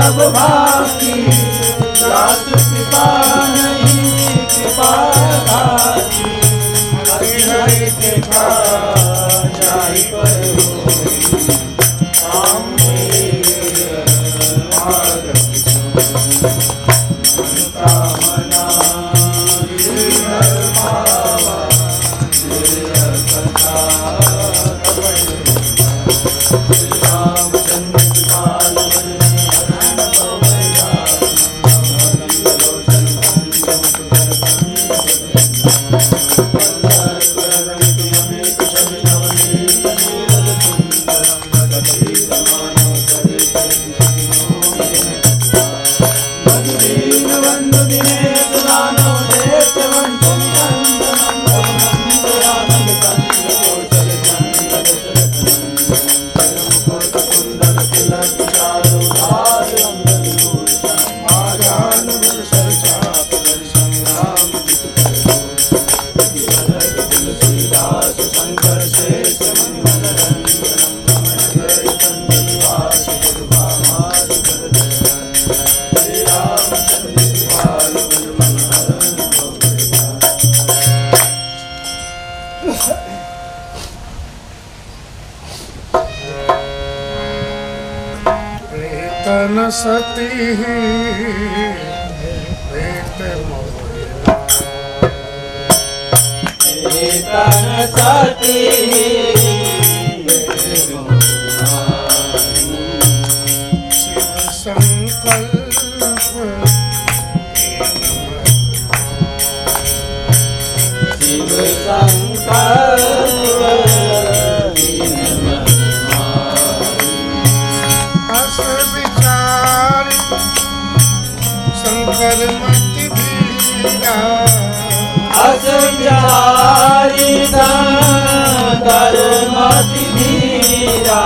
सब भांति दास कृपा नहीं कृपा दासी हरि हरि कृपा जाहि पर होई काम मेरे माधव कामना हर पावा कथा रामचंद्र कृपाल सती भेट मोहिना सती शिव संकल्प शिव संकल्प शंकर मति धीरा असंजारी शंकर मति धीरा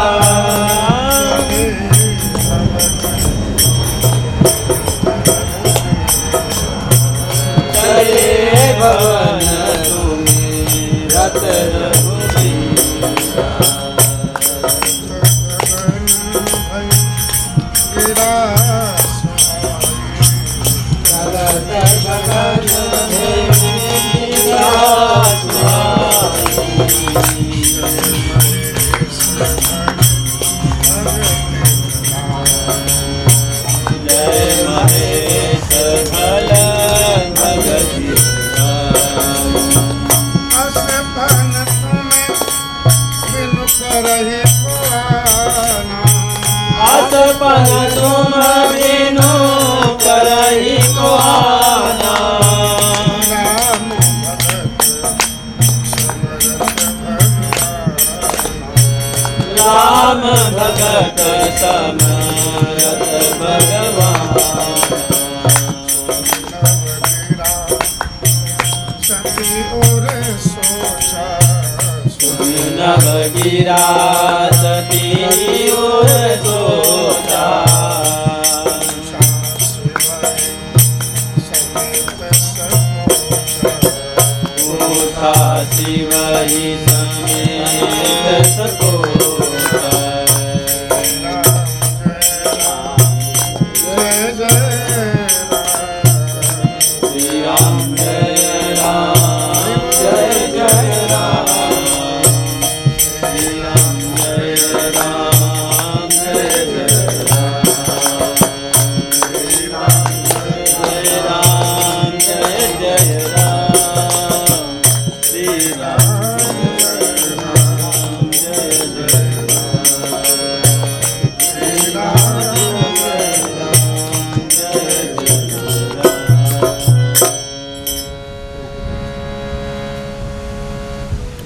चले भवन तुम्हें रत रघुबीरा पन तुम बिनु करहि को आना राम भगत समरत भगवान नव गिरा सती और सोचा उठा शिव ही समेत सकोचा श्री राम जय राम जय जय राम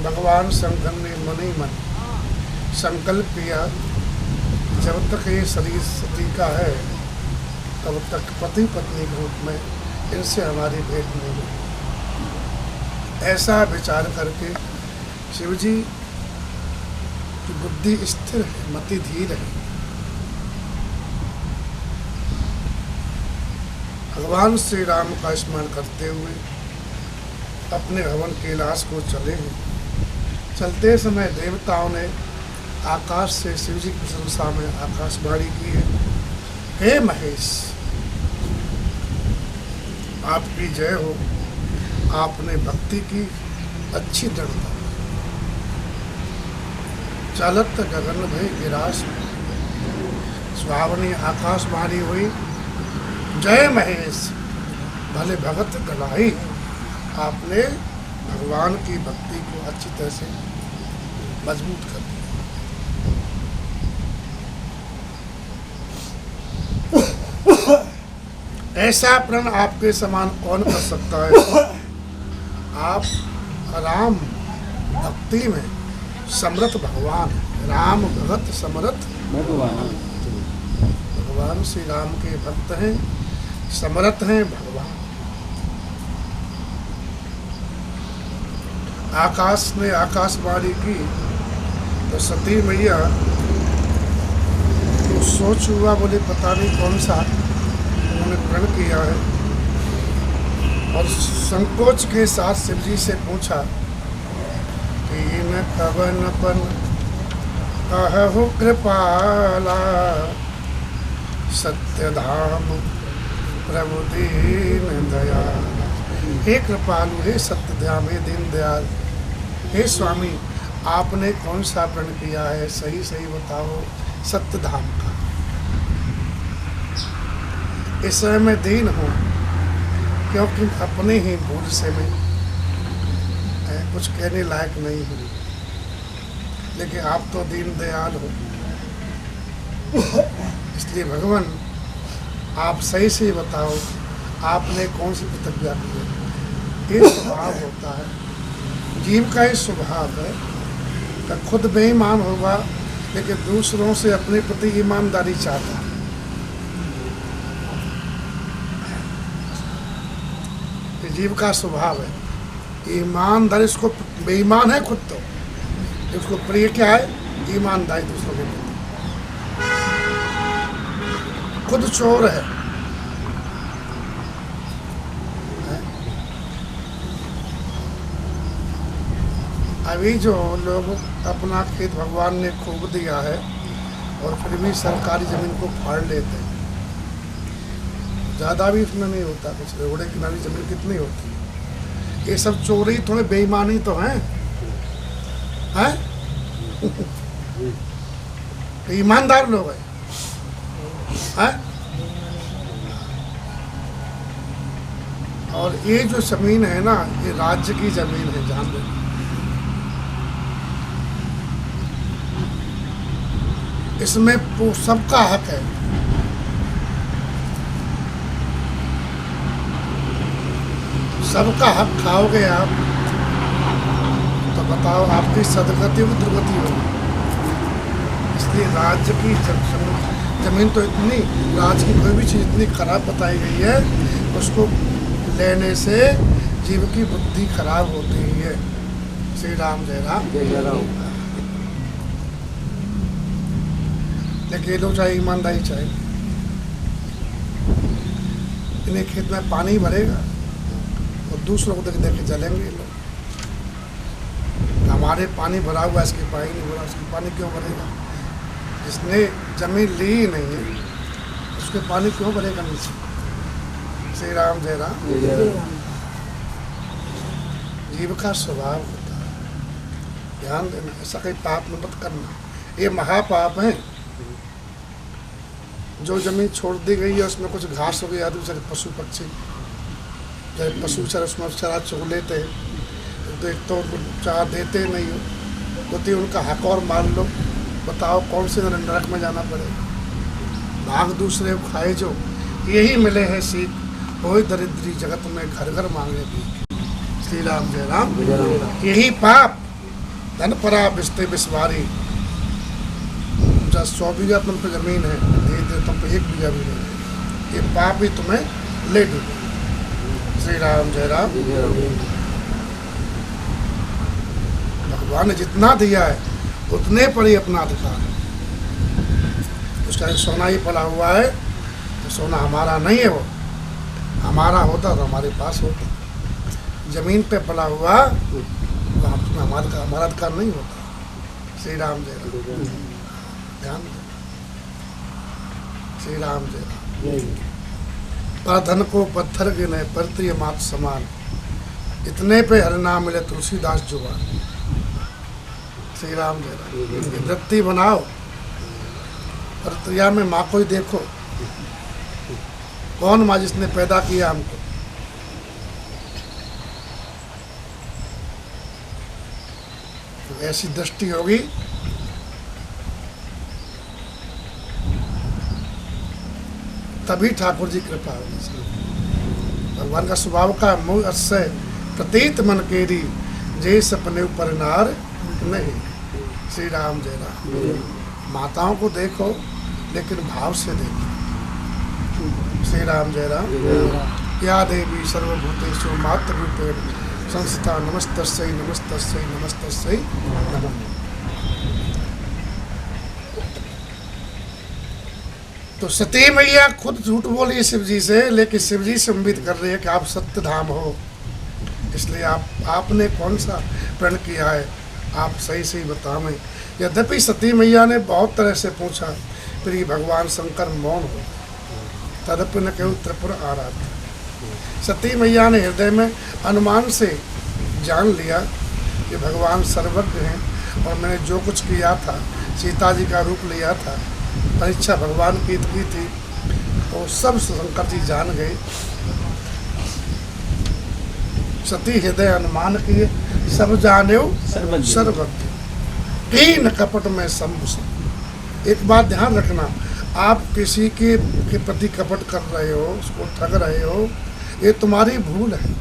भगवान शंकर ने मन ही मन संकल्प किया, जब तक ये शरीर सती का है तब तक पति पत्नी के रूप में इनसे हमारी भेंट नहीं हुई। ऐसा विचार करके शिवजी की बुद्धि स्थिर है, मति धीर है। भगवान श्री राम का स्मरण करते हुए अपने हवन कैलाश को चले हैं। चलते समय देवताओं ने आकाश से शिवजी की प्रशंसा में आकाशवाणी की है। हे महेश, आपकी जय हो। आपने भक्ति की अच्छी दृढ़ता, चलत गगन भय गिरास, सुहावनी आकाशवाणी हुई। जय महेश, भले भगत गलाई। आपने भगवान की भक्ति को अच्छी तरह से मजबूत कर दिया। ऐसा प्रण आपके समान कौन कर सकता है। आप राम भक्ति में समर्थ भगवान, राम भगत समर्थ भगवान। भगवान श्री राम के भक्त हैं, समर्थ हैं भगवान। आकाश ने आकाशवाणी की तो सती मैया तो सोच हुआ, बोले पता नहीं कौन सा उन्होंने प्रण किया है, और संकोच के साथ शिव जी से पूछा कि न कवन पन कहु कृपाला, सत्यधाम प्रभु दीन दयाल। हे कृपालु, हे सत्यधाम, हे दीन दयाल, हे स्वामी, आपने कौन सा प्रण किया है, सही सही बताओ। सत्यधाम का। इस समय मैं दीन हूँ, क्योंकि अपने ही भूल से मैं कुछ कहने लायक नहीं हूँ, लेकिन आप तो दीन दयाल हो। इसलिए भगवान, आप सही से बताओ, आपने कौन सी प्रतिज्ञा की है। ये स्वभाव होता है, जीव का ये स्वभाव है कि खुद बेईमान होगा, लेकिन दूसरों से अपने प्रति ईमानदारी चाहता है। ये जीव का स्वभाव है। ईमानदारी, उसको बेईमान है खुद तो, उसको प्रिय क्या है, ईमानदारी दूसरों के प्रति। खुद चोर है। अभी जो लोग अपना खेत भगवान ने खूब दिया है और फिर भी सरकारी जमीन को फाड़ लेते हैं, ज़्यादा भी इसमें नहीं होता कुछ। रोड़े किनारे जमीन कितनी होती है। ये सब चोरी थोड़े बेईमानी तो हैं, हैं? ईमानदार लोग हैं। और ये जो जमीन है ना, ये राज्य की जमीन है, जान लो। इसमें सबका हक है। सबका हक खाओगे आप तो बताओ आपकी सदगति होगी दुर्गति होगी। इसलिए राज्य की जमीन तो इतनी, राज्य की कोई भी चीज़ इतनी खराब बताई गई है, उसको लेने से जीव की बुद्धि खराब होती है। श्री राम जय राम। जय राम। लेकिन ये लोग चाहे ईमानदारी चाहिए। इन्हें खेत में पानी भरेगा और दूसरों को देख देख के जलेंगे लोग। हमारे पानी भरा हुआ, इसके पानी नहीं भरा, उसके पानी क्यों भरेगा। जिसने जमीन ली ही नहीं है उसके पानी क्यों भरेगा नीचे। श्री राम जय राम। जीव का स्वभाव होता है, ध्यान देना। ऐसा कहीं पाप मत करना, ये महापाप है। जो जमीन छोड़ दी गई है उसमें कुछ घास हो गया, दूसरे पशु पक्षी, जैसे पशु चर उसमें चरा चुग लेते हैं, तो एक तो चारा देते नहीं हो, तो उनका हक और मान लो। बताओ कौन से नरक में जाना पड़ेगा। भाग दूसरे को खाए जो, यही मिले हैं सीख। कोई दरिद्री जगत में घर घर मांगे भी। श्री राम जय राम। यही पाप धन परा बिस्ते बिस्वारी। 100 बीघा तुम पे जमीन है, दे दे तुम पे 1 बीघा भी नहीं है, ये पाप ही तुम्हें ले डूबे। श्री राम जय राम। भगवान ने जितना दिया है उतने पर ही अपना अधिकार है। उसका सोना ही पला हुआ है, तो सोना हमारा नहीं है। वो हमारा होता तो हमारे पास होता। जमीन पे पला हुआ तो हमारा अधिकार नहीं होता। श्री राम जय राम। ध्यान दो। श्री राम जय राम। पर धन को पत्थर गिने परत्रिय मात समान, इतने पे हर नाम मिले तुलसीदास जुबान। श्री राम जय राम। वृत्ति बनाओ, परत्रिया में माँ को ही देखो। कौन माँ जिसने पैदा किया हमको? तो ऐसी दृष्टि होगी तभी ठाकुर जी कृपा होगी। भगवान का स्वभाव का मूल अस्य प्रतीत मन केरी, जे सपने ऊपर नार नहीं। श्री राम जय राम। माताओं को देखो लेकिन भाव से देखो। श्री राम जय राम। या देवी सर्वभूतेषु मातृरूपेण संस्था, नमस्तस्यै नमस्तस्यै नमस्तस्यै नमः। तो सती मैया खुद झूठ बोली शिव जी से, लेकिन शिव जी से उम्मीद कर रही है कि आप सत्य धाम हो, इसलिए आपने कौन सा प्रण किया है, आप सही सही बतावें। यद्यपि सती मैया ने बहुत तरह से पूछा, प्रिय भगवान शंकर मौन हो, तदपि न केवल त्रिपुर आ रहा था। सती मैया ने हृदय में अनुमान से जान लिया कि भगवान सर्वज्ञ हैं, और मैंने जो कुछ किया था, सीता जी का रूप लिया था, परीक्षा भगवान की थी, तो सब शंकर जी जान गए। सती हृदय अनुमान किए, सब जाने सर्वज्ञ, कीन कपट में संभूषण। एक बात ध्यान रखना, आप किसी के प्रति कपट कर रहे हो, उसको ठग रहे हो, ये तुम्हारी भूल है।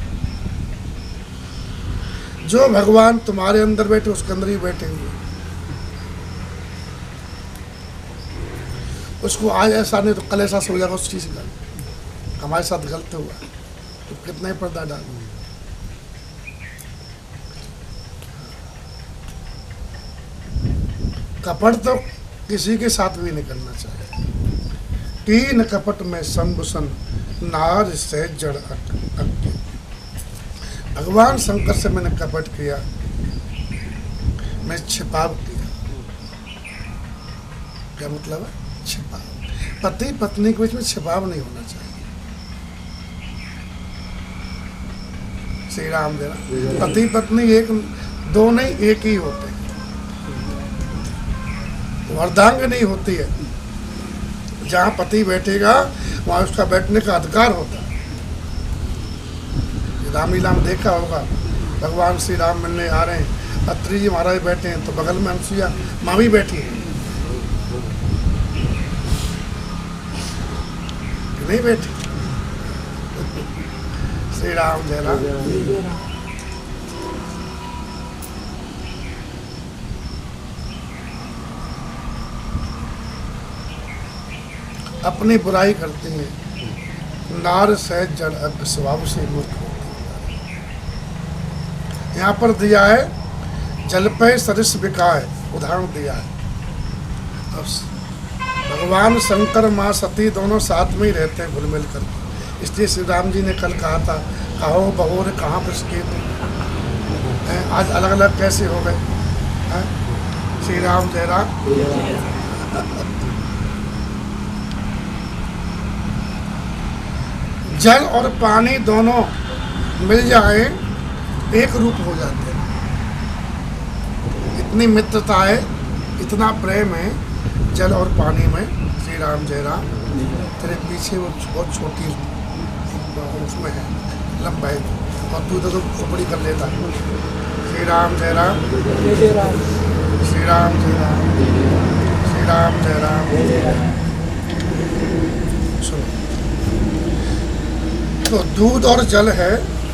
जो भगवान तुम्हारे अंदर बैठे उसके अंदर ही बैठेंगे। उसको आज ऐसा नहीं तो कल ऐसा हो जाएगा उस चीज़ का। हमारे साथ गलत हुआ तो कितना ही पर्दा डालेंगे। कपट तो किसी के साथ भी नहीं करना चाहिए। तीन कपट में संभूषण, नार से जड़ अक्के। भगवान शंकर से मैंने कपट किया, मैं छिपाव किया। क्या मतलब है? छिपाव। पति पत्नी के बीच में छिपाव नहीं होना चाहिए। श्री राम जय राम। पति पत्नी एक दो नहीं, एक ही होते हैं। अर्धांगिनी होती है, जहाँ पति बैठेगा वहाँ उसका बैठने का अधिकार होता है। रामलीला में देखा होगा, भगवान श्री राम मिलने आ रहे हैं, अत्रि जी महाराज बैठे हैं, तो बगल में अनुसुईया माँ भी बैठी है, नहीं बैठी? श्री राम जय राम। अपनी बुराई करती हैं, नार सहज जड़ अग्नि स्वभाव से मुक्त होती है। यहाँ पर दिया है जल पे सरिस बिकाए, उदाहरण दिया है। अब भगवान शंकर माँ सती दोनों साथ में ही रहते हैं घुल मिल कर। इसलिए श्री राम जी ने कल कहा था, कहो बहोर कहाँ पर आज अलग अलग कैसे हो गए? श्री राम जय राम। जल और पानी दोनों मिल जाए एक रूप हो जाते हैं। इतनी मित्रता है, इतना प्रेम है जल और पानी में। श्री राम जय राम। तेरे पीछे वो बहुत छोटी उसमें है, लंबा है, और तू तो खोपड़ी कर लेता है। श्री राम जय राम। श्री राम जय राम। श्री राम जय राम। सुनो, तो दूध और जल है,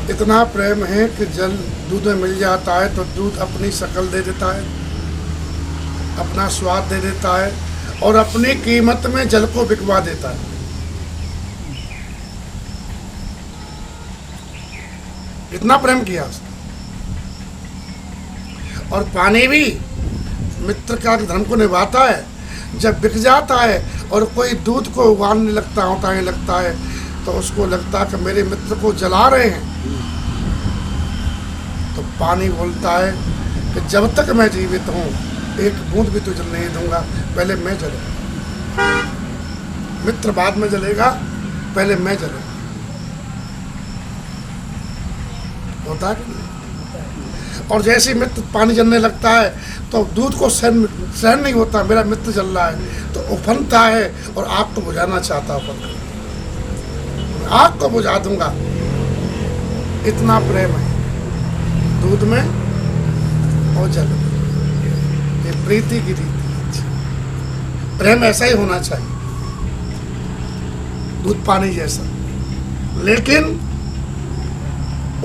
इतना प्रेम है कि जल दूध में मिल जाता है तो दूध अपनी शक्ल दे देता है, अपना स्वाद दे देता है, और अपनी कीमत में जल को बिकवा देता है। इतना प्रेम किया उसने। और पानी भी मित्र का धर्म को निभाता है। जब बिक जाता है और कोई दूध को उबालने लगता है, लगता है तो उसको लगता है कि मेरे मित्र को जला रहे हैं, तो पानी बोलता है कि जब तक मैं जीवित हूँ एक बूंद भी तुझे नहीं दूंगा, पहले मैं जलूंगा। मित्र बाद में जलेगा, पहले मैं जलूंगा। होता है कि नहीं? और जैसे ही मित्र पानी जलने लगता है तो दूध को सहन नहीं होता, मेरा मित्र जल रहा है, तो उफनता है और आग को बुझाना चाहता है। आग को बुझा दूंगा, इतना प्रेम है दूध में और जल में। ये प्रीति की रीति है। प्रेम ऐसा ही होना चाहिए, दूध पानी जैसा, लेकिन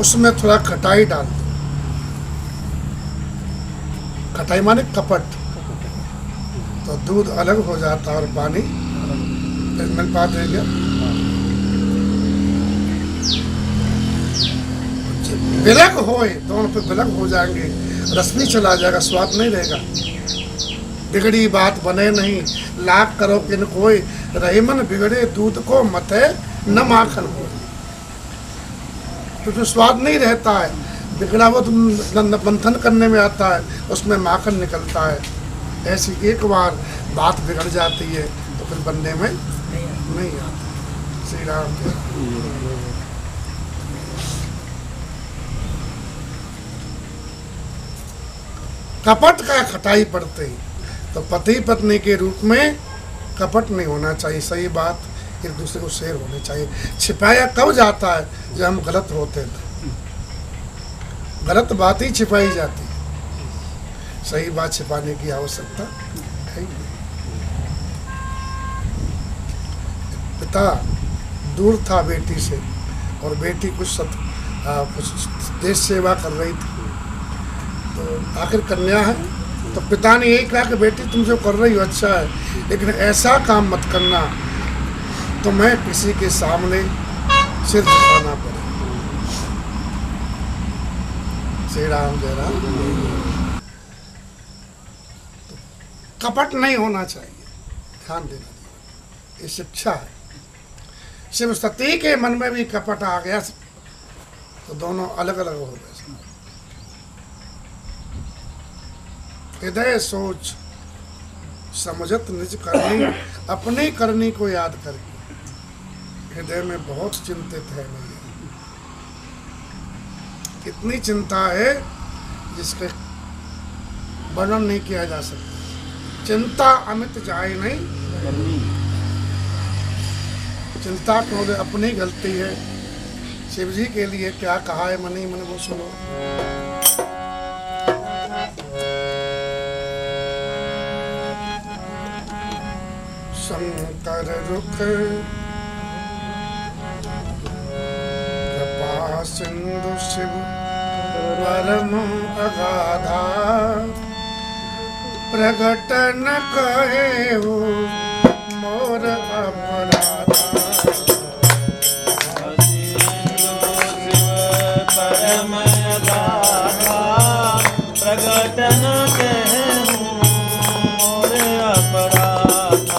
उसमें थोड़ा खटाई डाल दो। खटाई माने कपट, तो दूध अलग हो जाता है और पानी मिल पाते हैं क्या? विलग होए, दोनों पे विलग हो जाएंगे, रस भी चला जाएगा, स्वाद नहीं रहेगा। बिगड़ी बात बने नहीं, लाख करो किन कोई, रही मन बिगड़े दूध को मथे न माखन हो। तो स्वाद नहीं रहता है, बिगड़ा वो तुम मंथन करने में आता है, उसमें माखन निकलता है। ऐसी एक बार बात बिगड़ जाती है तो फिर बनने में नहीं आता। श्री राम। कपट का खटाई पड़ते ही, तो पति पत्नी के रूप में कपट नहीं होना चाहिए। सही बात एक दूसरे को शेयर होनी चाहिए। छिपाया कब जाता है? जब हम गलत होते हैं, गलत बात ही छिपाई जाती है, सही बात छिपाने की आवश्यकता है ही नहीं। पिता दूर था बेटी से, और बेटी कुछ देश सेवा कर रही थी, तो आखिर कन्या है, तो पिता ने यही कहा कि बेटी तुम जो कर रही हो अच्छा है, लेकिन ऐसा काम मत करना तुम्हें किसी के सामने सिर झुकाना पड़े। श्री राम जय राम। तो कपट नहीं होना चाहिए, ध्यान देना चाहिए, ये शिक्षा है। शिव सती के मन में भी कपट आ गया तो दोनों अलग अलग हो गए। हृदय सोच समझत निज करनी, अपनी करनी को याद करके हृदय में बहुत चिंतित है। कितनी चिंता है जिसके वर्णन नहीं किया जा सकता। चिंता अमित जाए नहीं, चिंता को अपनी गलती है। शिव जी के लिए क्या कहा है मनी मन वो सुनो। शंकर रुख कृपा सिंधु शिव परम अगाधा, प्रगट न कहे हो मोर अपराधा। परम अगाधा, प्रगट न कहे मोर अपराधा।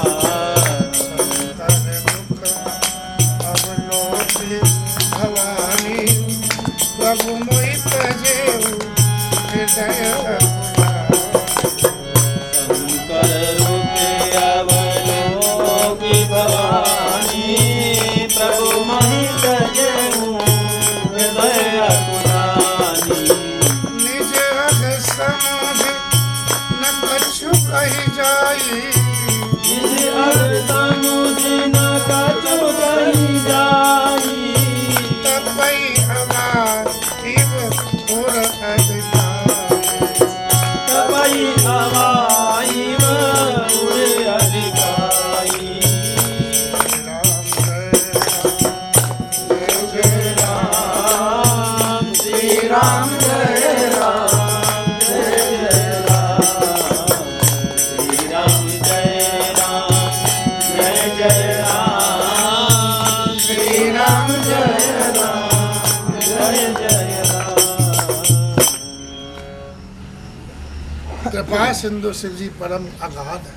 कृपा सिंधु शिव जी परम अगाध है,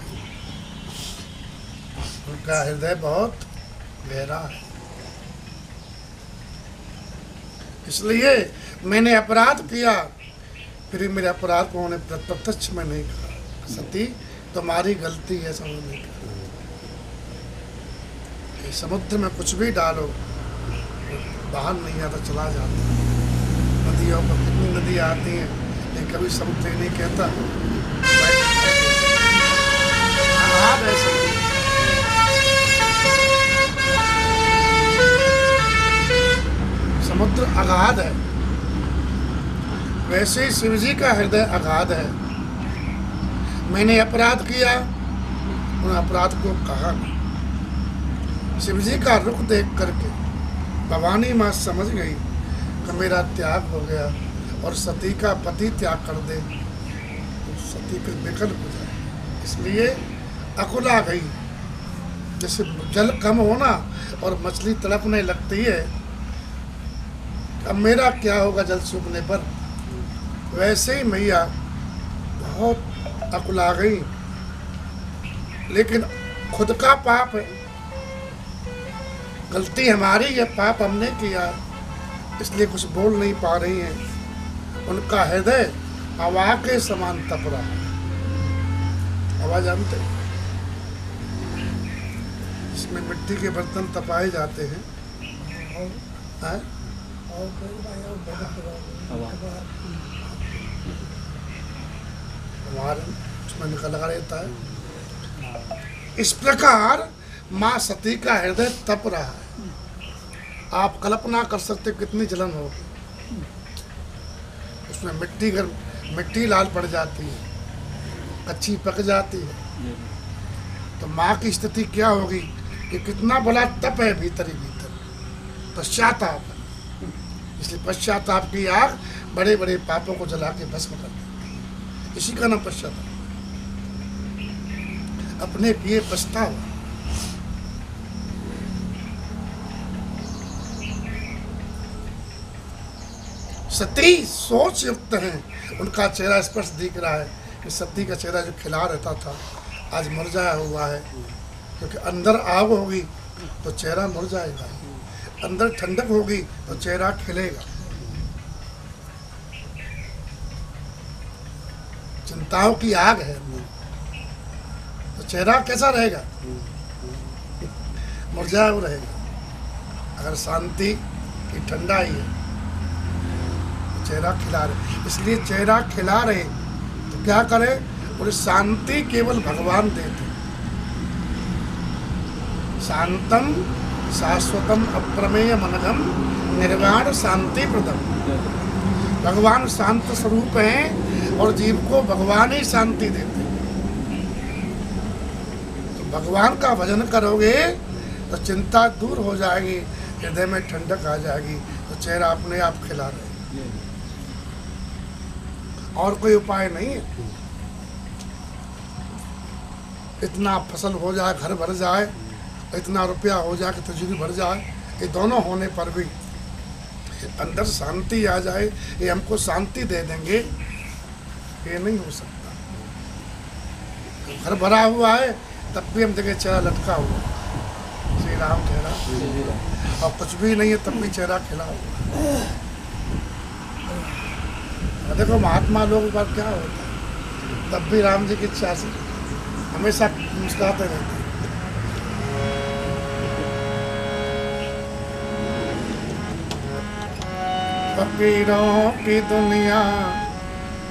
उनका हृदय बहुत गहरा है। इसलिए मैंने अपराध किया, फिर मेरे अपराध को उन्होंने प्रत्यक्ष में नहीं कहा, सती तुम्हारी गलती है, समझ नहीं कहा। कि समुद्र में कुछ भी डालो बाहर नहीं आता, चला जाता है। नदियों पर कितनी नदी आती हैं लेकिन कभी समुद्र ये नहीं कहता अगाध है समुद्र अगाध है। वैसे ही शिव जी का हृदय अगाध है। मैंने अपराध किया, उन अपराध को कहा नहीं। शिव जी का रुख देख करके भवानी माँ समझ गई कि मेरा त्याग हो गया और सती का पति त्याग कर दे तो सती फिर विकल हो जाए, इसलिए अकुला गई। जैसे जल कम होना और मछली तड़पने लगती है, अब मेरा क्या होगा जल सूखने पर, वैसे ही मैया बहुत अकुला गई। लेकिन खुद का पाप है, गलती हमारी है, पाप हमने किया, इसलिए कुछ बोल नहीं पा रही हैं। उनका हृदय हवा के समान तप रहा है। हवा जानते हैं? इसमें मिट्टी के बर्तन तपाए जाते हैं। हमारे उसमें निकला रहता है। इस प्रकार माँ सती का हृदय तप रहा है। आप कल्पना कर सकते कितनी जलन होगी। उसमें मिट्टी लाल पड़ जाती है, कच्ची पक जाती है, तो माँ की स्थिति क्या होगी कि कितना बड़ा तप है भीतर ही भीतर, पश्चाताप है। इसलिए पश्चाताप की आग बड़े बड़े पापों को जला के भस्म कर देती है। इसी का नाम पश्चाताप, अपने किए पछतावा। सती सोच युक्त हैं, उनका चेहरा स्पष्ट दिख रहा है कि सती का चेहरा जो खिला रहता था आज मुरझाया हुआ है, क्योंकि अंदर आग होगी तो चेहरा मुरझाएगा, अंदर ठंडक होगी तो चेहरा खिलेगा। चिंताओं की आग है तो चेहरा कैसा रहेगा, मुरझाया हुआ रहेगा। अगर शांति की ठंडाई है चेहरा खिला रहे, इसलिए चेहरा खिला रहे तो क्या करें, और शांति केवल भगवान देते। शांतम शाश्वतम अप्रमेय मनगम निर्वाण शांति प्रदम। भगवान शांत स्वरूप हैं और जीव को भगवान ही शांति देते। तो भगवान का भजन करोगे तो चिंता दूर हो जाएगी, हृदय में ठंडक आ जाएगी, तो चेहरा अपने आप खिला रहे। और कोई उपाय नहीं है। इतना फसल हो जाए, घर भर जाए, इतना रुपया हो जाए कि तिजोरी भर जाए, ये दोनों होने पर भी अंदर शांति आ जाए, ये हमको शांति दे देंगे, ये नहीं हो सकता। घर भरा हुआ है तब भी हम देखें चेहरा लटका हुआ, श्री राम चेहरा, और कुछ भी नहीं है तब भी चेहरा खिला हुआ। देखो महात्मा लोगों का क्या होता है, तब भी राम जी की इच्छा से हमेशा मुस्कुराते रहते हैं। फकीरों की दुनिया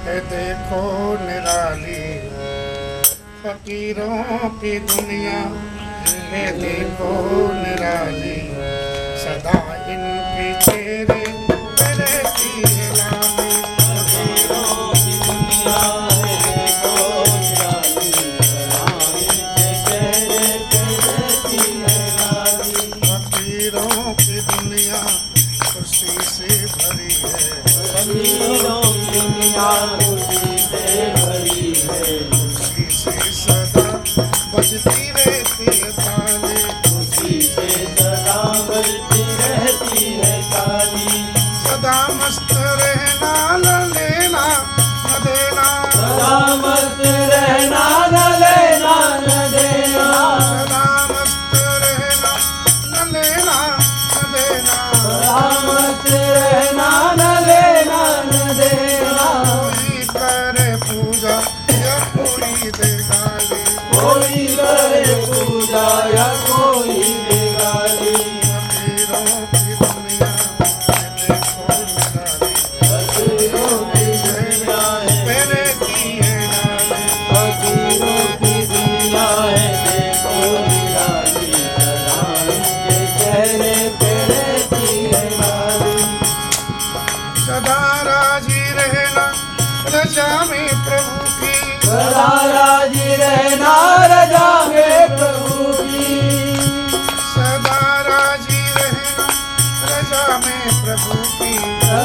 है देखो निराली, फकीरों की दुनिया है देखो निराली, सदा इनके चेहरे रहती है लाली। बजती रहती है ताली, खुशी से सदा बजती रहती है ताली। सदा मस्त रहना न लेना न देना, सदा मस्त रहना न लेना न देना, सदा मस्त रहना न लेना न देना, सदा मस्त रहना न लेना न देना। कोई करे पूजा या कोई दे गाली, कोई करे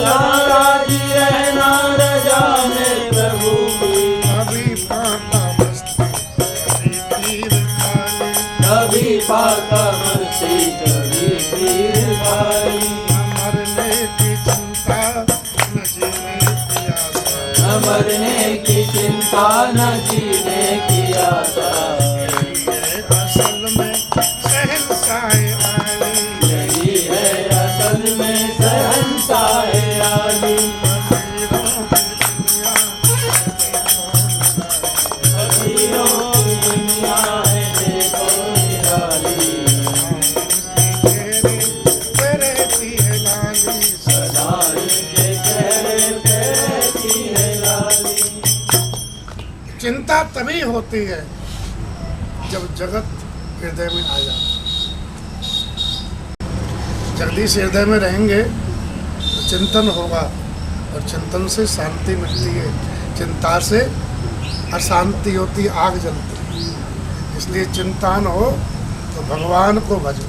सदा राजी रहना रजा में प्रभु की। कभी पाता मस्ती कभी तीर खाली, कभी पाता मस्ती कभी तीर खाली। न मरने की चिंता न जीने की आशा, न मरने की चिंता न जीने की आशा। यही है असल में शहंशाह आली। यही है असल में शहंशाह आली। फकीरों की दुनिया है देखो निराली। सदा इनके चेहरे पे रहती है लाली। चिंता तभी होती है जब जगत हृदय में आ जाए। जगदीश हृदय में रहेंगे तो चिंतन होगा, और चिंतन से शांति मिलती है, चिंता से अशांति होती, आग जलती है। इसलिए चिंता न हो तो भगवान को भजो,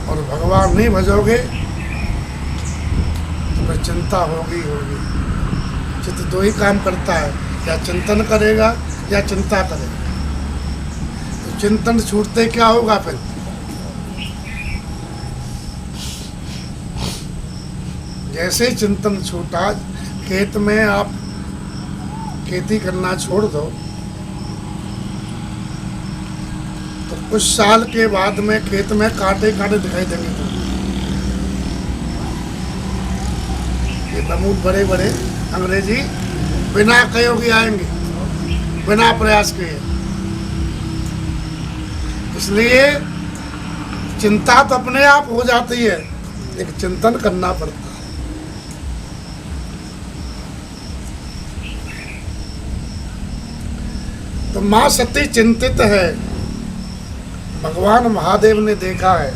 और भगवान नहीं भजोगे तो फिर चिंता होगी होगी। चित्त दो ही काम करता है, या चिंतन करेगा या चिंता करेगा। तो चिंतन छूटते क्या होगा फिर? जैसे चिंतन छूटा, खेत में आप खेती करना छोड़ दो तो कुछ साल के बाद में खेत में कांटे कांटे दिखाई देंगे। ये बमूल बड़े बड़े अंग्रेजी बिना कहे भी आएंगे, बिना प्रयास किए। इसलिए चिंता तो अपने आप हो जाती है, लेकिन चिंतन करना पड़ता है। तो माँ सती चिंतित है, भगवान महादेव ने देखा है।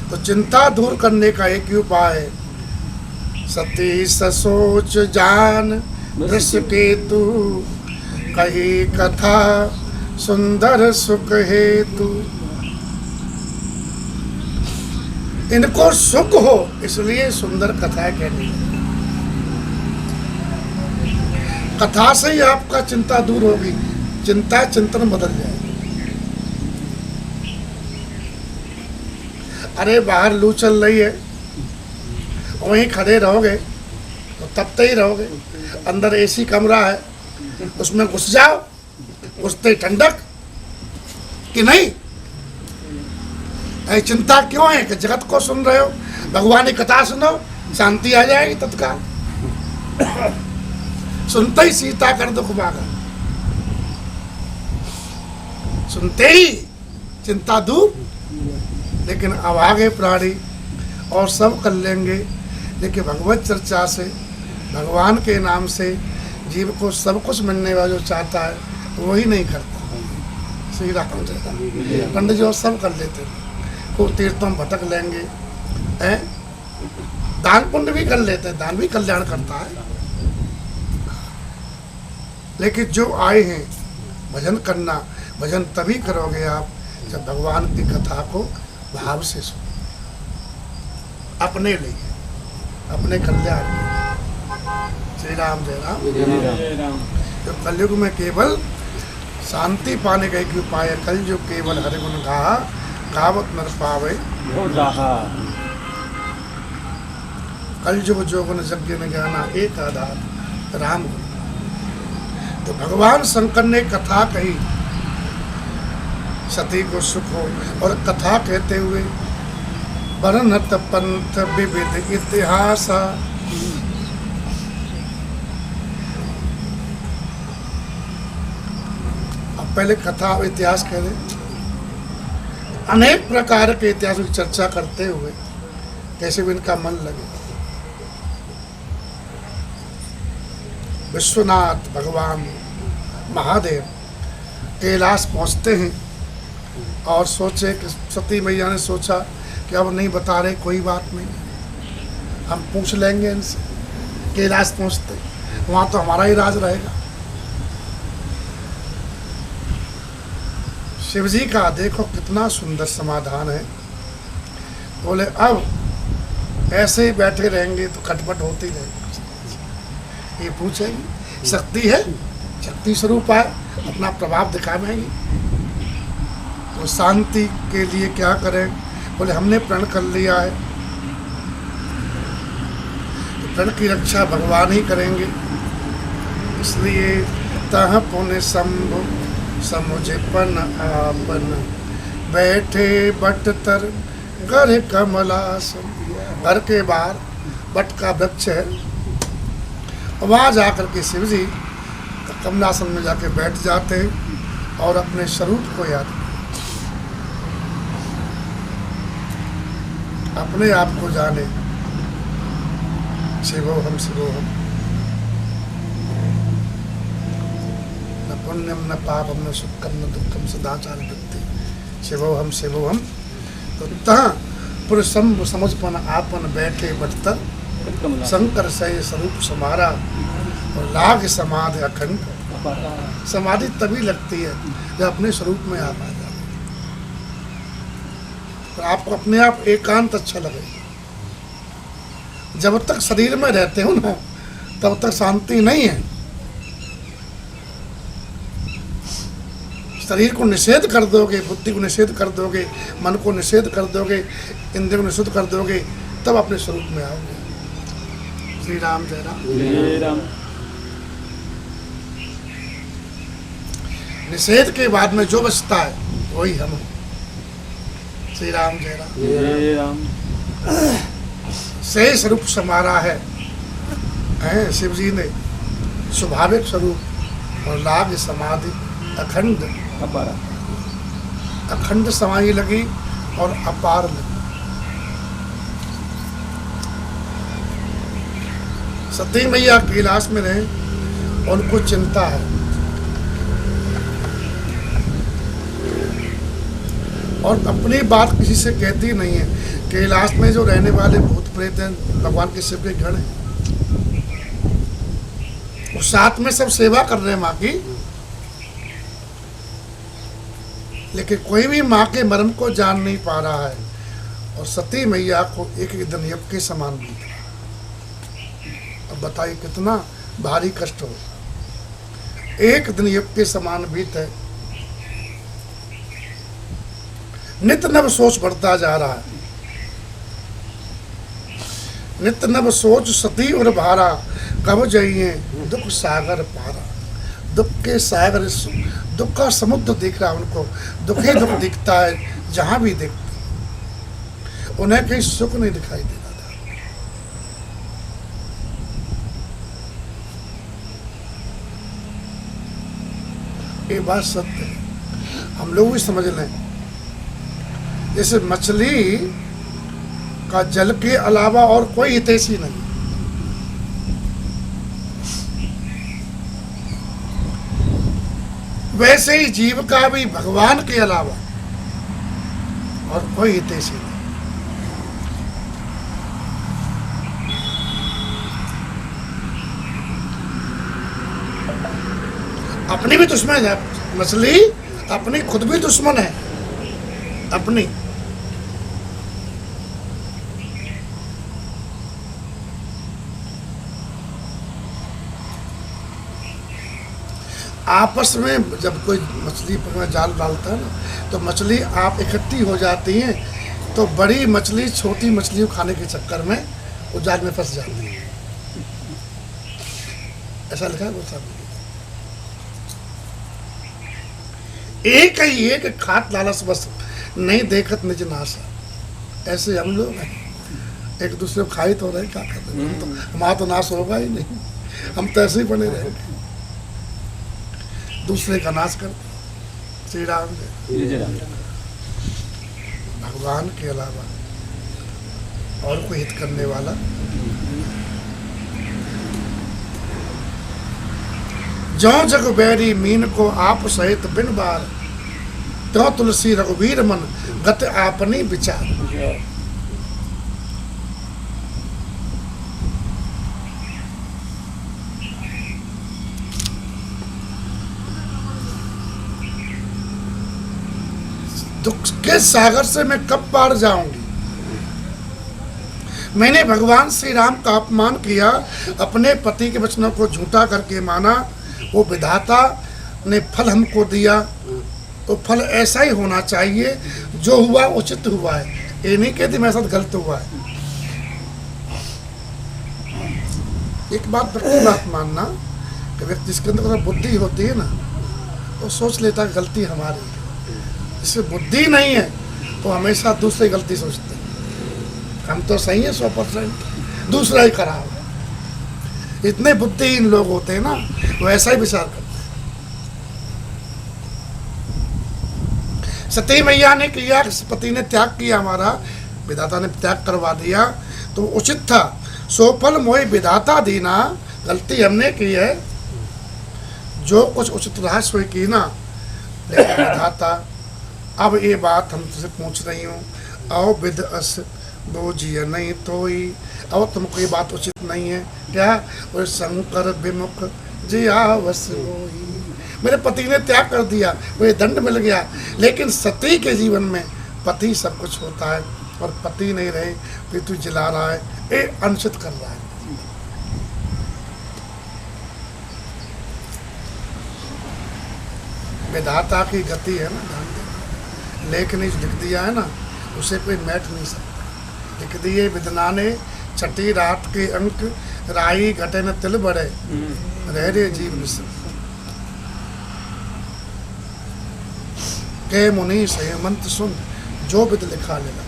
तो चिंता दूर करने का एक ही उपाय है, सती ससोच जान वृषकेतु, कही कथा सुंदर सुख हेतु। इनको सुख हो इसलिए सुंदर कथा कहनी है। कथा से ही आपका चिंता दूर होगी, चिंता चिंतन बदल जाएगी। अरे बाहर लू चल रही है, वहीं खड़े रहोगे तो तपते ही रहोगे। अंदर एसी कमरा है, उसमें घुस जाओ, घुसते ही ठंडक कि नहीं। ऐ चिंता क्यों है कि जगत को सुन रहे हो, भगवान की कथा सुनो, शांति आ जाएगी तत्काल। सुनते ही सीता कर दुख भागा, सुनते ही चिंता दूर। लेकिन अभागे प्राणी और सब कर लेंगे, लेकिन भगवत चर्चा से, भगवान के नाम से जीव को सब कुछ मिलने वाला जो चाहता है वही नहीं करता। श्री राम पंडित जी सब कर लेते, खूब तीर्थों भटक लेंगे, दान पुण्य भी कर लेते, दान भी कल्याण करता है। लेकिन जो आए हैं भजन करना, भजन तभी करोगे आप जब भगवान की कथा को भाव से सुनो, अपने लिए, अपने कल्याण के। श्री राम जय राम। तो कलयुग में केवल शांति पाने का एक उपाय है, कलयुग केवल हरिगुण गाहा, गावत नर पावे। कलयुग जो गुण यज्ञ में ज्ञाना एक आधार राम गुण। तो भगवान शंकर ने कथा कही, सती को सुख हो, और कथा कहते हुए वर्णत पंथ विविध इतिहास। अब पहले कथा इतिहास कह रहे, अनेक प्रकार के इतिहास की चर्चा करते हुए कैसे भी इनका मन लगे। विश्वनाथ भगवान महादेव कैलाश पहुंचते हैं और सोचे कि सती मैया ने सोचा कि अब नहीं बता रहे, कोई बात नहीं, हम पूछ लेंगे इनसे। कैलाश पहुंचते, वहाँ तो हमारा ही राज रहेगा। शिव जी का देखो कितना सुंदर समाधान है। बोले अब ऐसे ही बैठे रहेंगे तो खटपट होती रहेगी। ये पूछेगी शक्ति है, शक्ति स्वरूप है, अपना प्रभाव दिखावेंगी। तो शांति के लिए क्या करें? बोले हमने प्रण कर लिया है तो प्रण की रक्षा भगवान ही करेंगे। इसलिए तह पुण्य शंभु समुझपन आपन, बैठे बट तर घर कमलासन। घर के बाहर बट का वृक्ष है, वहाँ जाकर के शिव जी कमलासन में जाके बैठ जाते हैं और अपने स्वरूप को याद, अपने आप को जाने। शिवोहम शिवोहम, न पुण्यम न पापम न सुखम न दुखम सदाचार वृत्ति। शिवोहम शिवोहम। तो तहाँ पुरुषम समझपन आपन, बैठे बटतर शंकर सय स्वरूप समारा, और लाग समाधि अखंड। समाधि तभी लगती है जब अपने स्वरूप में आप आ जाते, तो आपको अपने आप एकांत अच्छा लगेगा। जब तक शरीर में रहते हो ना तब तक शांति नहीं है। शरीर को निषेध कर दोगे, बुद्धि को निषेध कर दोगे, मन को निषेध कर दोगे, इंद्रिय को निषेध कर दोगे, तब अपने स्वरूप में आओगे। श्री राम जय राम। जय राम। निषेध के बाद में जो बचता है वही हम हैं। श्री राम जय राम। जय राम। सही स्वरूप समारा है शिव जी ने, स्वाभाविक स्वरूप, और लाग समाधि अखंड। अपारा। अखंड समाई लगी और अपार लगी। सती मैया कैलाश में रहे, उनको चिंता है, और अपनी बात किसी से कहती नहीं है। कैलाश में जो रहने वाले भूत प्रेत हैं, भगवान के शिव के गण हैं, वो साथ में सब सेवा कर रहे हैं माँ की, लेकिन कोई भी माँ के मर्म को जान नहीं पा रहा है। और सती मैया को एक एक दिन यज्ञ के समान बीत रहा है। अब बताइए कितना भारी कष्ट हो। एक दिन यज्ञ के समान बीत है, नित नव सोच बढ़ता जा रहा है। नित नव सोच सती और भारा, कब जाइए दुख सागर पारा। दुख के सागर, दुख का समुद्र दिख रहा है उनको, दुख ही दुख दिखता है जहां भी देखते, उन्हें कहीं सुख नहीं दिखाई दे रहा था। ये बात सत्य है, हम लोग भी समझ लें। जैसे मछली का जल के अलावा और कोई हितैषी नहीं, वैसे ही जीव का भी भगवान के अलावा और कोई हितैषी नहीं। अपनी भी दुश्मन है मछली, अपनी खुद भी दुश्मन है अपनी। आपस में जब कोई मछली में जाल डालता है ना, तो मछली आप इकट्ठी हो जाती हैं, तो बड़ी मछली छोटी मछली को खाने के चक्कर में वो जाल में फंस जाती है। ऐसा लिखा है वो सब। एक ही एक खात लालच बस, नहीं देखत निज नाशा। ऐसे हम लोग हैं, एक दूसरे को खाई तो रहे, क्या कर रहे हैं, तो हमारा तो नाश होगा ही नहीं, हम तो ऐसे ही बने रहेंगे, दूसरे का नाश करते। श्री राम जय राम। भगवान के अलावा और कोई हित करने वाला, जो जग बैरी मीन को आप सहित बिन बार, तो तुलसी रघुवीर मन गत आपनी विचार। दुख के सागर से मैं कब पार जाऊंगी? मैंने भगवान श्री राम का अपमान किया, अपने पति के वचनों को झूठा करके माना, वो विधाता ने फल हमको दिया, तो फल ऐसा ही होना चाहिए, जो हुआ उचित हुआ है। ये नहीं कहती मेरे साथ गलत हुआ है। एक बात व्यक्ति बात मानना कि व्यक्ति जिसके अंदर बुद्धि होती है ना, वो सोच लेता है गलती हमारी है। जिससे बुद्धि नहीं है तो हमेशा दूसरी गलती सोचते हैं। हम तो सही है 100%, दूसरा ही खराब है। इतने बुद्धिहीन लोग होते हैं ना, वो ऐसा ही विचार करते हैं। सती मैया ने किया, पति ने त्याग किया, हमारा विधाता ने त्याग करवा दिया, तो उचित था। सो फल मोहि विधाता दीना, गलती हमने की है, जो कुछ उचित रहा सो की ना। लेकिन विधाता अब ये बात हम तुझसे पूछ रही हूँ, आओ विद अस बोझिए नहीं तो ही, अब तुमको ये बात उचित नहीं है क्या? और शंकर विमुख जिया वस होई। मेरे पति ने त्याग कर दिया, वो दंड मिल गया, लेकिन सती के जीवन में पति सब कुछ होता है, और पति नहीं रहे फिर तू जला रहा है, ये अनुचित कर रहा है। विधाता की गति है ना, ध्यान देना। लेख ने लिख दिया है ना, उसे कोई मैट नहीं सकता। लिख दिए विदना ने छठी रात के अंक, राई घटे न तिल बड़े, रह रे जीव निसंग। के मुनि संयमंत सुन, जो विद लिखा लेना,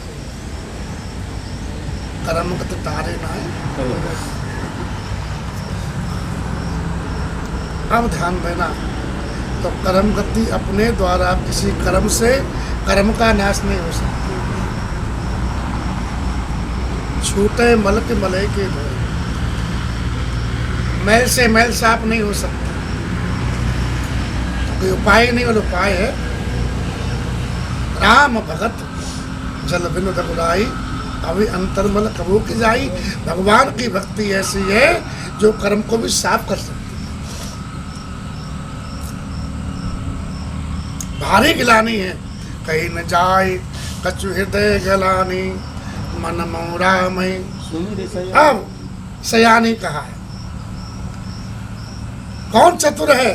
कर्म गत तारे ना। अब ध्यान देना, तो कर्म गति अपने द्वारा किसी कर्म से कर्म का नाश नहीं हो सकता। छूटे मल के मलय के धोए, मैल से मैल साफ नहीं हो सकता। कोई उपाय नहीं, वाला उपाय है राम भगत जल बिन रघुराई, अभी अंतर्मल कबू की जाई। भगवान की भक्ति ऐसी है जो कर्म को भी साफ कर सकती है। भारी गिलानी है, कहीं न जाए कछु हृदय गलानी, मन मोरा में। अब सयानी कहा है, कौन चतुर है?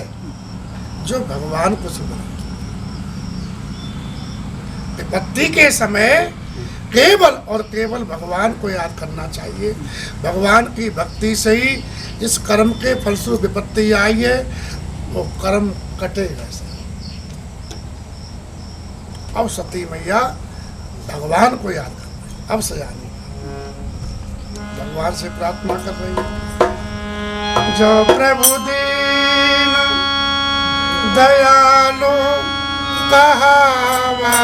जो भगवान को सुन। विपत्ति के समय केवल और केवल भगवान को याद करना चाहिए। भगवान की भक्ति से ही जिस कर्म के फलस्वरूप विपत्ति आई है, वो कर्म कटेगा। अब सती मैया भगवान को याद कर, अब सयानी भगवान से प्रार्थना कर रही है। जो प्रभु दीन दयालु कहावा,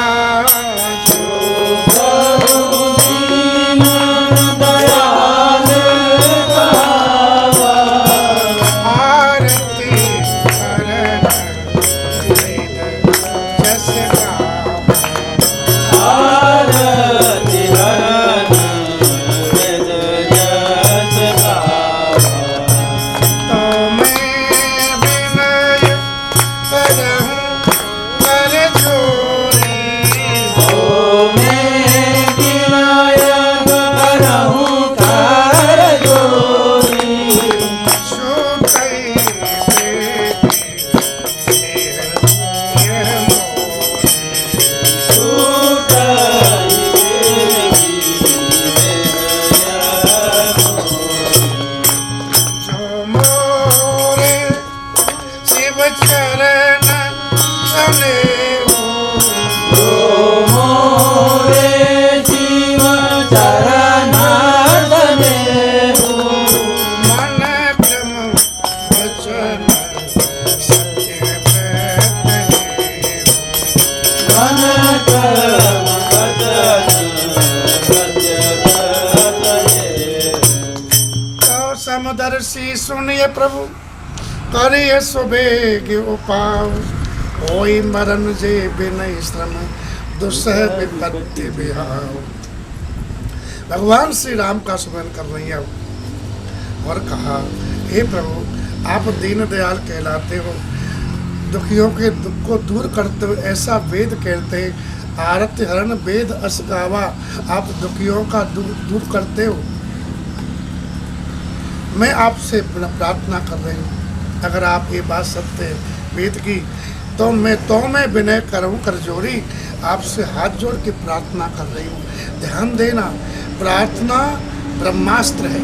समदर्शी सुनिए प्रभु, करिए सुबेग उपाव, कोई मरण जे बिनय श्रम, दुस्सह विपत्ति बिहाव। भगवान श्री राम का स्मरण कर रही है और कहा, हे प्रभु आप दीन दयाल कहलाते हो, दुखियों के दुख को दूर करते हो, ऐसा वेद कहते हैं। आरत हरण वेद अस गावा, आप दुखियों का दूर करते हो। मैं आपसे प्रार्थना कर रही हूँ, अगर आप ये बात सत्य है वेद की, तो मैं विनय करूँ कर जोड़ी, आपसे हाथ जोड़ के प्रार्थना कर रही हूँ। ध्यान देना, प्रार्थना ब्रह्मास्त्र है।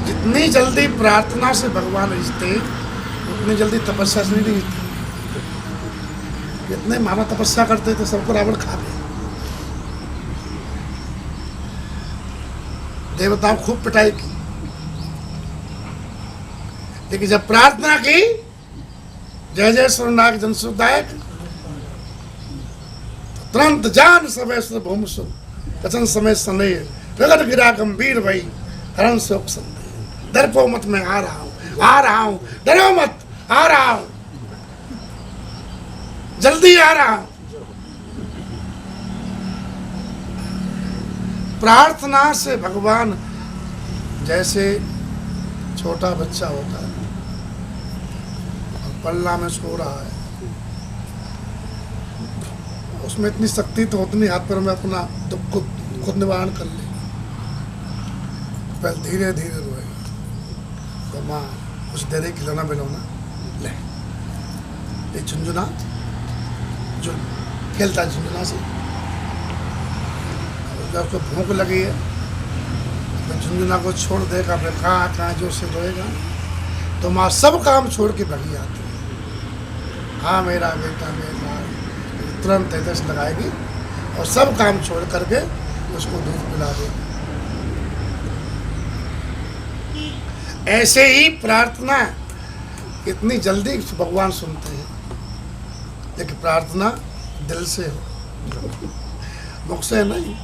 जितनी जल्दी प्रार्थना से भगवान रिश्ते, उतनी जल्दी तपस्या से नहीं रिश्ते। जितने मामा तपस्या करते थे सबको रावण खा गए, देवताओं खूब पिटाई की, लेकिन जब प्रार्थना की, जय जय सुरनाग जन सुखदायक, तुरंत जान समय से भूम सुन कचन समय सने गगन गिरा गंभीर भई हरण शोक संदेह। डरपो मत, मैं आ रहा हूं, डरो मत, आ रहा हूं, जल्दी आ रहा हूं। प्रार्थना से भगवान, जैसे छोटा बच्चा होता है और पल्ला में सो रहा है, उसमें इतनी शक्ति तो होती नहीं हाथ पैर में अपना दुख को खुद निवारण कर ले, पहले धीरे धीरे रोएगा, तो माँ कुछ देर खिलौना बिलौना ले, ये झुंझुना जो खेलता है झुंझुना से, जब उसको भूख लगी है तो झुंझुना को छोड़ देगा, फिर कहाँ जो से रोएगा, तो माँ सब काम छोड़ के भगी आती है। हाँ मेरा बेटा, मेरा, तुरंत तेजस लगाएगी और सब काम छोड़ करके उसको दूध पिला देगी। ऐसे ही प्रार्थना इतनी जल्दी भगवान सुनते हैं, लेकिन प्रार्थना दिल से हो, मुख से नहीं,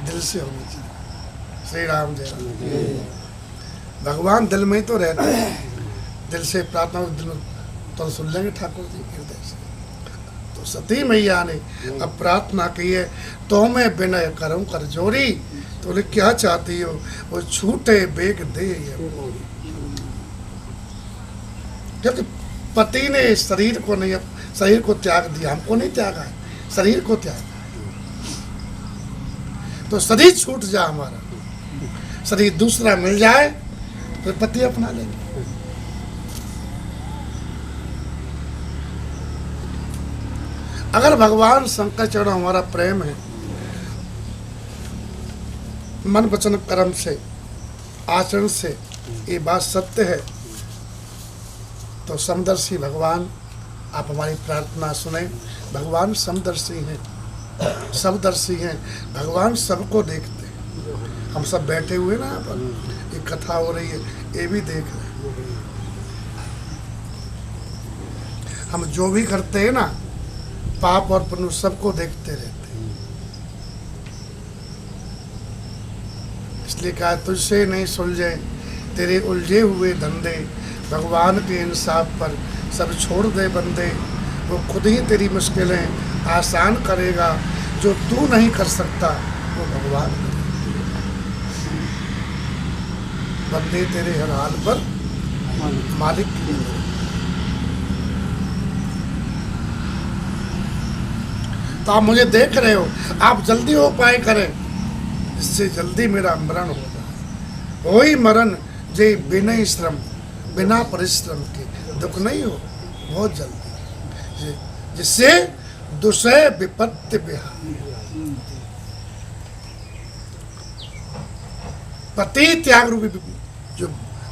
दिल से होनी चाहिए। श्री राम जय राम। भगवान दिल में ही तो रहते हैं, दिल से प्रार्थना दिल में तो सुन लेंगे ठाकुर जी हृदय से। तो सती मैया ने अब प्रार्थना की है, तो मैं विनय करूं कर जोरी, तो बोले क्या चाहती हो, वो छूटे बेग दे। क्योंकि पति ने शरीर को नहीं, शरीर को त्याग दिया, हमको नहीं त्यागा है, शरीर को त्यागा, तो शरीर छूट जा हमारा, शरीर दूसरा मिल जाए तो पति अपना लेंगे। अगर भगवान शंकर चरण हमारा प्रेम है, मन वचन कर्म से, आचरण से ये बात सत्य है, तो समदर्शी भगवान आप हमारी प्रार्थना सुने। भगवान समदर्शी हैं, सबदर्शी हैं, भगवान सबको देखते हैं। हम सब बैठे हुए ना यहाँ पर, ये कथा हो रही है, ये भी देख रहे हैं। हम जो भी करते हैं ना, पाप और पुण्य सबको देखते रहते हैं। इसलिए कहा तुझसे नहीं सुलझे तेरे उलझे हुए धंधे, भगवान के इंसाफ पर सब छोड़ दे बंदे, वो खुद ही तेरी मुश्किलें आसान करेगा, जो तू नहीं कर सकता वो भगवान करेगा। बंदे तेरे हर हाल पर मालिक की है। तो आप मुझे देख रहे हो, आप जल्दी उपाय करें, इससे जल्दी मेरा मरण हो जाए। वही मरण जे बिना श्रम, बिना परिश्रम के, दुख नहीं हो, बहुत जल्दी, जिससे दुसह विपत्ति बिहा, पति त्याग रूपी जो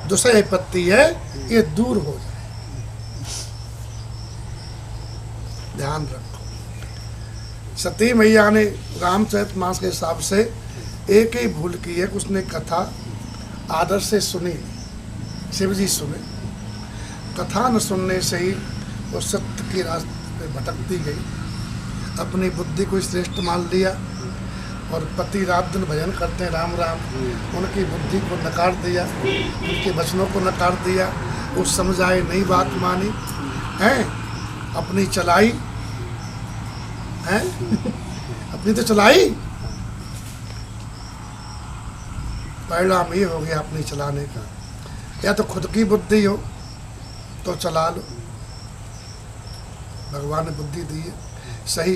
दुसह विपत्ति है ये दूर हो जाए। ध्यान रखो। सती मैया ने रामचरितमानस के हिसाब से एक ही भूल की है, उसने कथा आदर से सुनी, शिव जी सुने, कथा न सुनने से ही वो सत्य की रास्ते पे भटकती गई, अपनी बुद्धि को श्रेष्ठ मान लिया, और पति रात दिन भजन करते हैं राम राम, उनकी बुद्धि को नकार दिया, उनके वचनों को नकार दिया, वो समझाए नहीं बात मानी है, अपनी चलाई है अपनी तो चलाई, परिणाम ये हो गया अपनी चलाने का। या तो खुद की बुद्धि हो तो चला लो। भगवान ने बुद्धि दी है, सही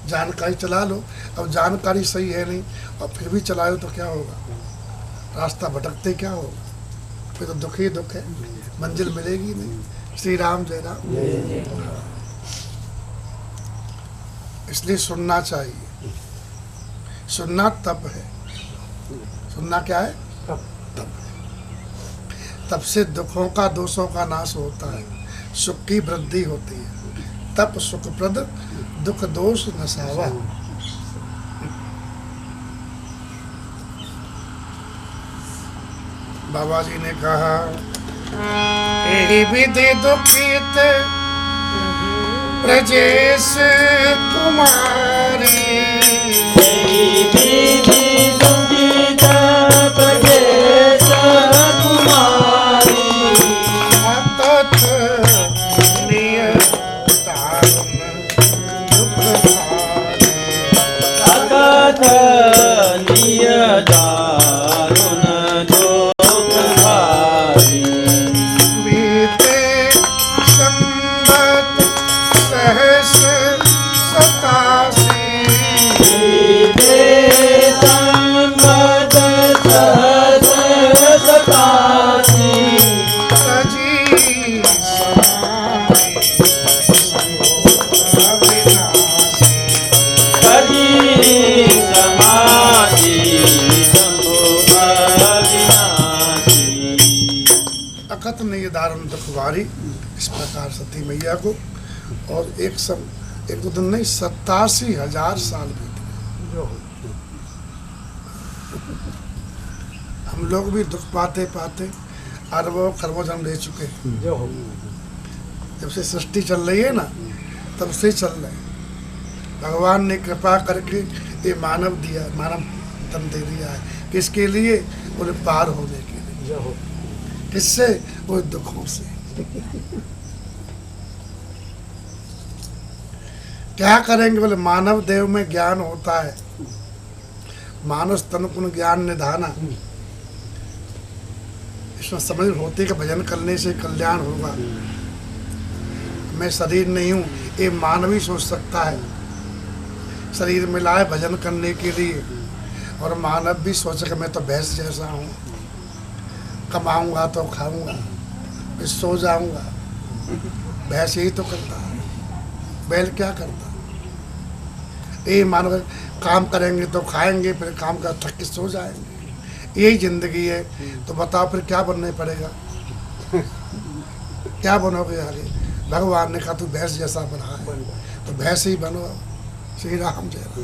जानकारी चला लो। अब जानकारी सही है नहीं और फिर भी चलाओ तो क्या होगा? रास्ता भटकते क्या होगा? फिर तो दुख ही दुख है, मंजिल मिलेगी नहीं। श्री राम जय राम। इसलिए सुनना चाहिए। सुनना तप है। सुनना क्या है? तप। तप से दुखों का दोषों का नाश होता है, सुख की वृद्धि होती है। तप सुखप्रद दुख दोष नसावा। बाबा जी ने कहा एहि विधि दुखित ब्रजेश कुमारी। इस प्रकार सती मैया को, और एक दो दिन नहीं 87,000 साल बीते। हम लोग भी दुख पाते पाते अरबों खरबों जन्म ले चुके हैं। जब से सृष्टि चल रही है ना, तब से चल रहे हैं। भगवान ने कृपा करके ये मानव दिया, मानव तन दे दिया है। किसके लिए? उन्हें पार होने के लिए। किससे? वो दुखों से। क्या करेंगे? बोले मानव देव में ज्ञान होता है, मानस तन पुन ज्ञान निधाना। इसमें समझ होती है कि भजन करने से कल्याण होगा। मैं शरीर नहीं हूँ, ये मानव ही सोच सकता है। शरीर मिला है भजन करने के लिए, और मानव भी सोचे कि मैं तो भैंस जैसा हूँ, कमाऊंगा तो खाऊंगा, मैं सो जाऊंगा। भैंस यही तो करता है, बैल क्या करता? ये मानव काम करेंगे तो खाएंगे, फिर काम कर थक के सो जाएंगे। यही जिंदगी है। तो बताओ फिर क्या बनने पड़ेगा? क्या बनोगे आगे? भगवान ने कहा तू भैंस जैसा बना है तो भैंस ही बनो। श्री राम जय राम।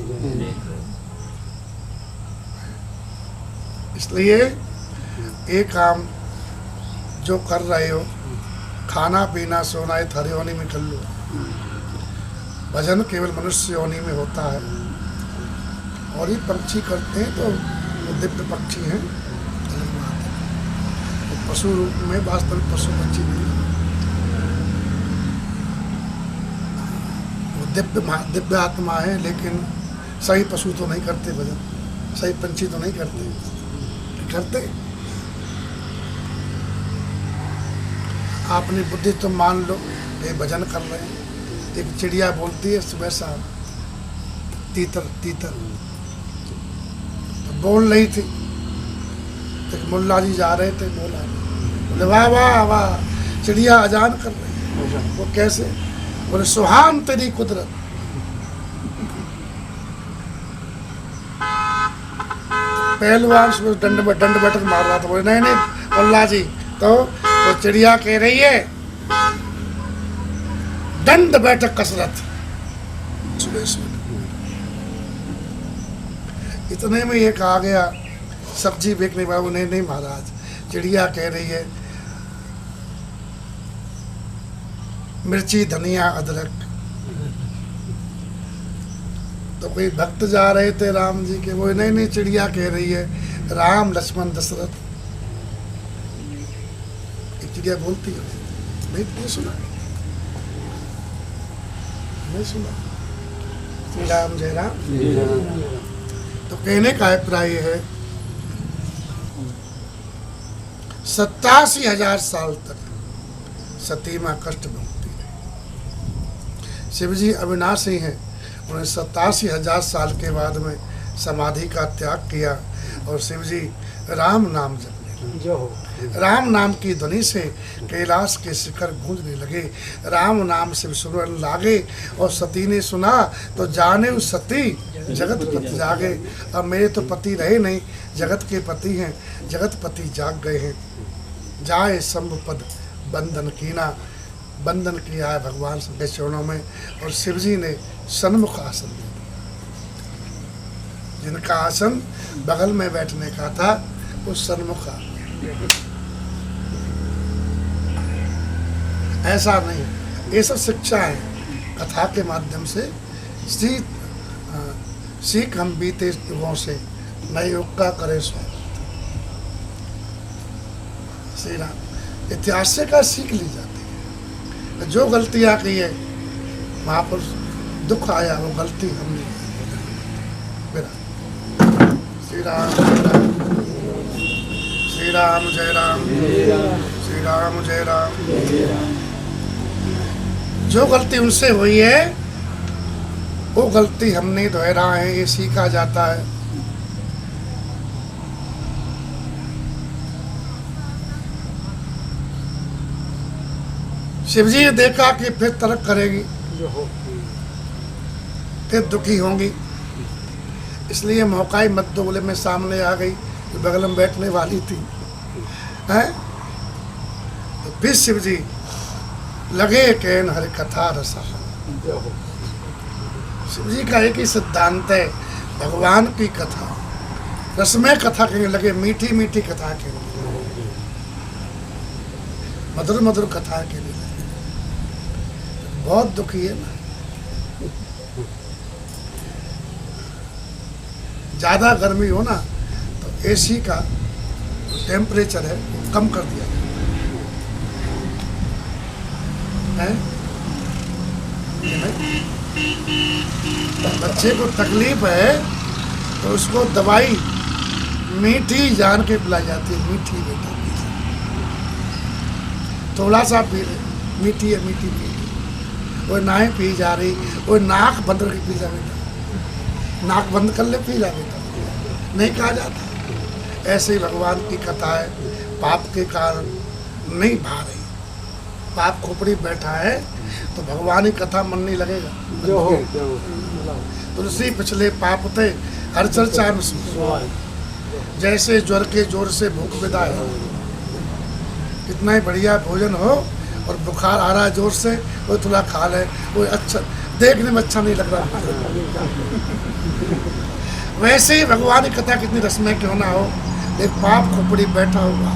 इसलिए ये काम जो कर रहे हो, खाना पीना सोना, ये थारी योनि में कर लो। भजन केवल मनुष्य योनि में होता है। और ये पक्षी करते हैं तो वो दिव्य पक्षी हैं, अलग बात है। तो पशु रूप में वास्तविक पशु पक्षी नहीं, वो दिव्य आत्मा है। लेकिन सही पशु तो नहीं करते भजन, सही पंछी तो नहीं करते। आपने बुद्धि तो मान लो ये भजन कर रहे हैं। एक चिड़िया बोलती है सुबह शाम, तीतर तीतर, तो बोल रही थी। तो मुल्ला जी जा रहे थे, बोले वाह वाह वाह, चिड़िया अजान कर रही है। वो कैसे? बोले सुहान तेरी कुदरत। पहलवान सुबह दंड बैठक मार रहा था। बोले नहीं मुल्ला जी, तो वो चिड़िया कह रही है दंड बैठक कसरत। सुबह इतने में एक आ गया सब्जी बेचने वाला। वो नहीं महाराज, चिड़िया कह रही है मिर्ची धनिया अदरक। तो कोई भक्त जा रहे थे राम जी के, वो नहीं चिड़िया कह रही है राम लक्ष्मण दशरथ। एक चिड़िया बोलती है, नहीं सुना, नहीं सुना। श्री राम जय राम। तो कहने का अभिप्राय है 87,000 साल तक सती माँ कष्ट भोगती है। शिव जी अविनाशी हैं। उन्होंने 87,000 साल के बाद में समाधि का त्याग किया और शिव जी राम नाम जपने लगे। राम नाम की ध्वनि से कैलाश के शिखर गूंजने लगे। राम नाम शिव सुरन लागे और सती ने सुना तो जाने उस सती जगत पति जागे। अब मेरे तो पति रहे नहीं, जगत के पति हैं, जगत पति जाग गए हैं। जाए शंभु पद बंधन कीना, बंधन किया है भगवान के चरणों में। और शिव जी ने सन्मुख आसन दे दिया। जिनका आसन बगल में बैठने का था वो सन्मुख आ गया। ऐसा नहीं, ये सब शिक्षा है कथा के माध्यम से। सीख हम बीते युगों से, नए युग का करे स्वागत। श्री राम इतिहास से का सीख ली जाती है। जो गलतियां की है वहाँ पर दुख आया, वो गलती हमने मेरा। श्री राम श्री राम जय राम श्री राम जय राम। जो गलती उनसे हुई है वो गलती हमने दोहराए हैं, ये सीखा जाता है। शिवजी ने देखा कि फिर तर्क करेगी, फिर दुखी होंगी, इसलिए मौकाई मद्दोले में सामने आ गई, जो बगल में बैठने वाली थी। हैं? तो फिर शिवजी लगे कहन हरि कथा रसा। शिवजी का एक ही सिद्धांत है, भगवान की कथा रसमय कथा कहने लगे, मीठी मीठी कथा कहने लगे, मधुर मधुर कथा कहने लगे। बहुत दुखी है ना, ज़्यादा गर्मी हो ना तो एसी का टेम्परेचर है वो कम कर दिया है। बच्चे को तकलीफ है तो उसको दवाई मीठी जान के पिलाई जाती है। मीठी बेटा मीठी, थोड़ा सा पी ले, मीठी है मीठी पी, वो नाई पी जा रही, वो नाक बंद करके पी जा बेटा, नाक बंद कर ले पी जा बेटा, नहीं कहा जाता। ऐसे ही भगवान की कथा है, पाप के कारण नहीं भा रही, पाप खोपड़ी बैठा है तो भगवान की कथा मन नहीं लगेगा। जो हो तुलसी पिछले पाप थे हर चर्चा में सुन, जैसे ज्वर के जोर से भूख विदाई हो। कितना ही बढ़िया भोजन हो और बुखार आ रहा है जोर से, वो थोड़ा खा ले, वो अच्छा देखने में अच्छा नहीं लग रहा। वैसे ही भगवान की कथा कितनी रस्में क्यों ना हो, एक पाप खोपड़ी बैठा हुआ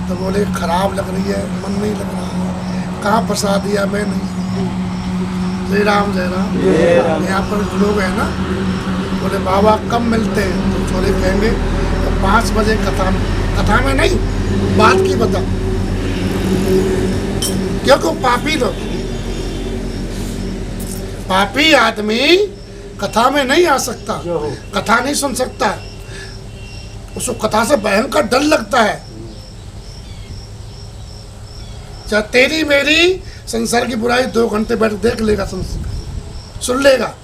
तो बोले खराब लग रही है, मन नहीं लग रहा, कहाँ फंसा दिया मैं नहीं। जय राम जय राम। यहाँ पर लोग हैं ना, बोले बाबा कब मिलते हैं, तो छोरे कहेंगे तो 5 बजे कथा में नहीं, बात की बता, क्योंकि पापी लोग, पापी आदमी कथा में नहीं आ सकता, कथा नहीं सुन सकता, उसको कथा से भयंकर डर लगता है। चाहे तेरी मेरी संसार की बुराई 2 घंटे बैठ देख लेगा, सुन लेगा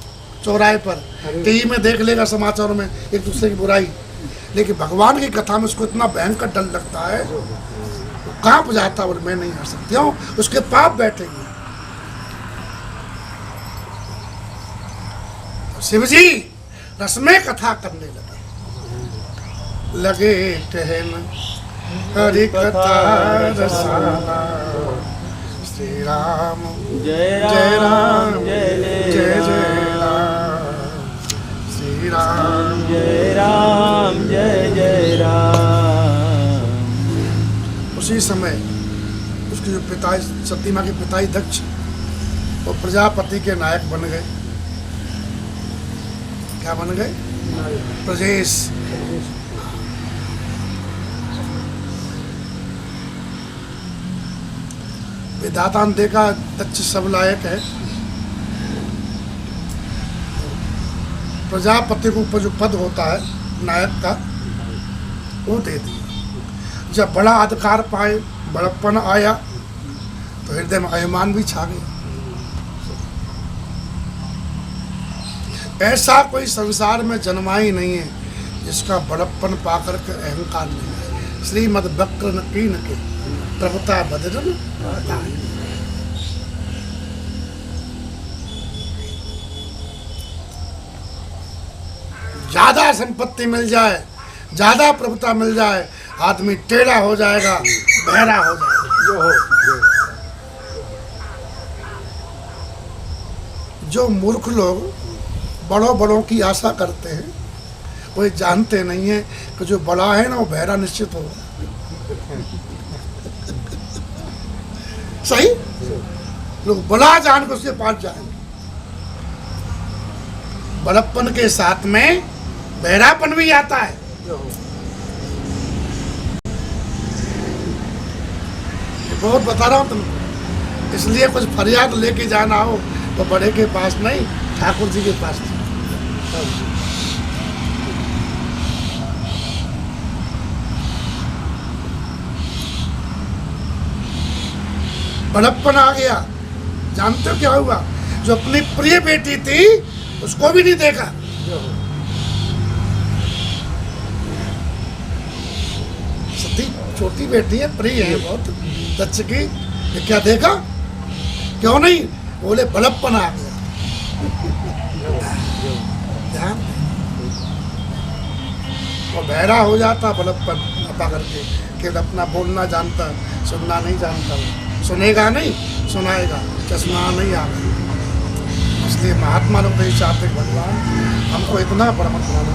चौराहे पर, टीवी में देख लेगा समाचारों में एक दूसरे की बुराई, लेकिन भगवान की कथा में उसको इतना भयंकर डर लगता है, वो कांप जाता और मैं नहीं आ सकती हूँ, उसके पाप बैठेंगे। शिवजी रसमय कथा करने लगे कहन हरि कथा रसाला। श्री राम जय जय राम जय जय जय राम। श्री राम जय राम जय जय राम। उसी समय उसके जो पिता, सती माँ के पिता दक्ष, वो प्रजापति के नायक बन गए। क्या बन गए? प्रजेश। विधाता ने देखा दक्ष सब लायक है, प्रजापति के ऊपर जो पद होता है नायक का, वो दे दिया। जब बड़ा अधिकार पाए, बड़प्पन आया, तो हृदय में अभिमान भी छा गया। ऐसा कोई संसार में जन्मा ही नहीं है जिसका बड़प्पन पाकर के अहंकार नहीं है। श्रीमद वक्र कीन के प्रभुता बदन ज्यादा संपत्ति मिल जाए, ज्यादा प्रभुता मिल जाए, आदमी टेढ़ा हो जाएगा, बहरा हो जाएगा। जो मूर्ख लोग बड़ों बड़ों की आशा करते हैं वो जानते नहीं है कि जो बड़ा है ना वो बहरा निश्चित होगा। सही, लोग बड़ा जान के उसके पास जाएंगे। बड़प्पन के साथ में बहरापन भी आता है। बहुत बता रहा हूं तुमको, इसलिए कुछ फरियाद लेके जाना हो तो बड़े के पास नहीं, ठाकुर जी के पास। बड़प्पन आ गया। जानते हो क्या हुआ? जो अपनी प्रिय बेटी थी उसको भी नहीं देखा। सती छोटी बेटी है, प्रिय है बहुत दक्ष की, ये क्या देखा? क्यों नहीं? बोले बड़प्पन आ गया। वो बहरा हो जाता बड़प्पन अपा करके, केवल अपना बोलना जानता, सुनना नहीं जानता। सुनेगा नहीं, सुनाएगा, चश्मा नहीं आ गया। इसलिए महात्मा लोग नहीं चाहते भगवान हमको इतना बड़ा मत बनाना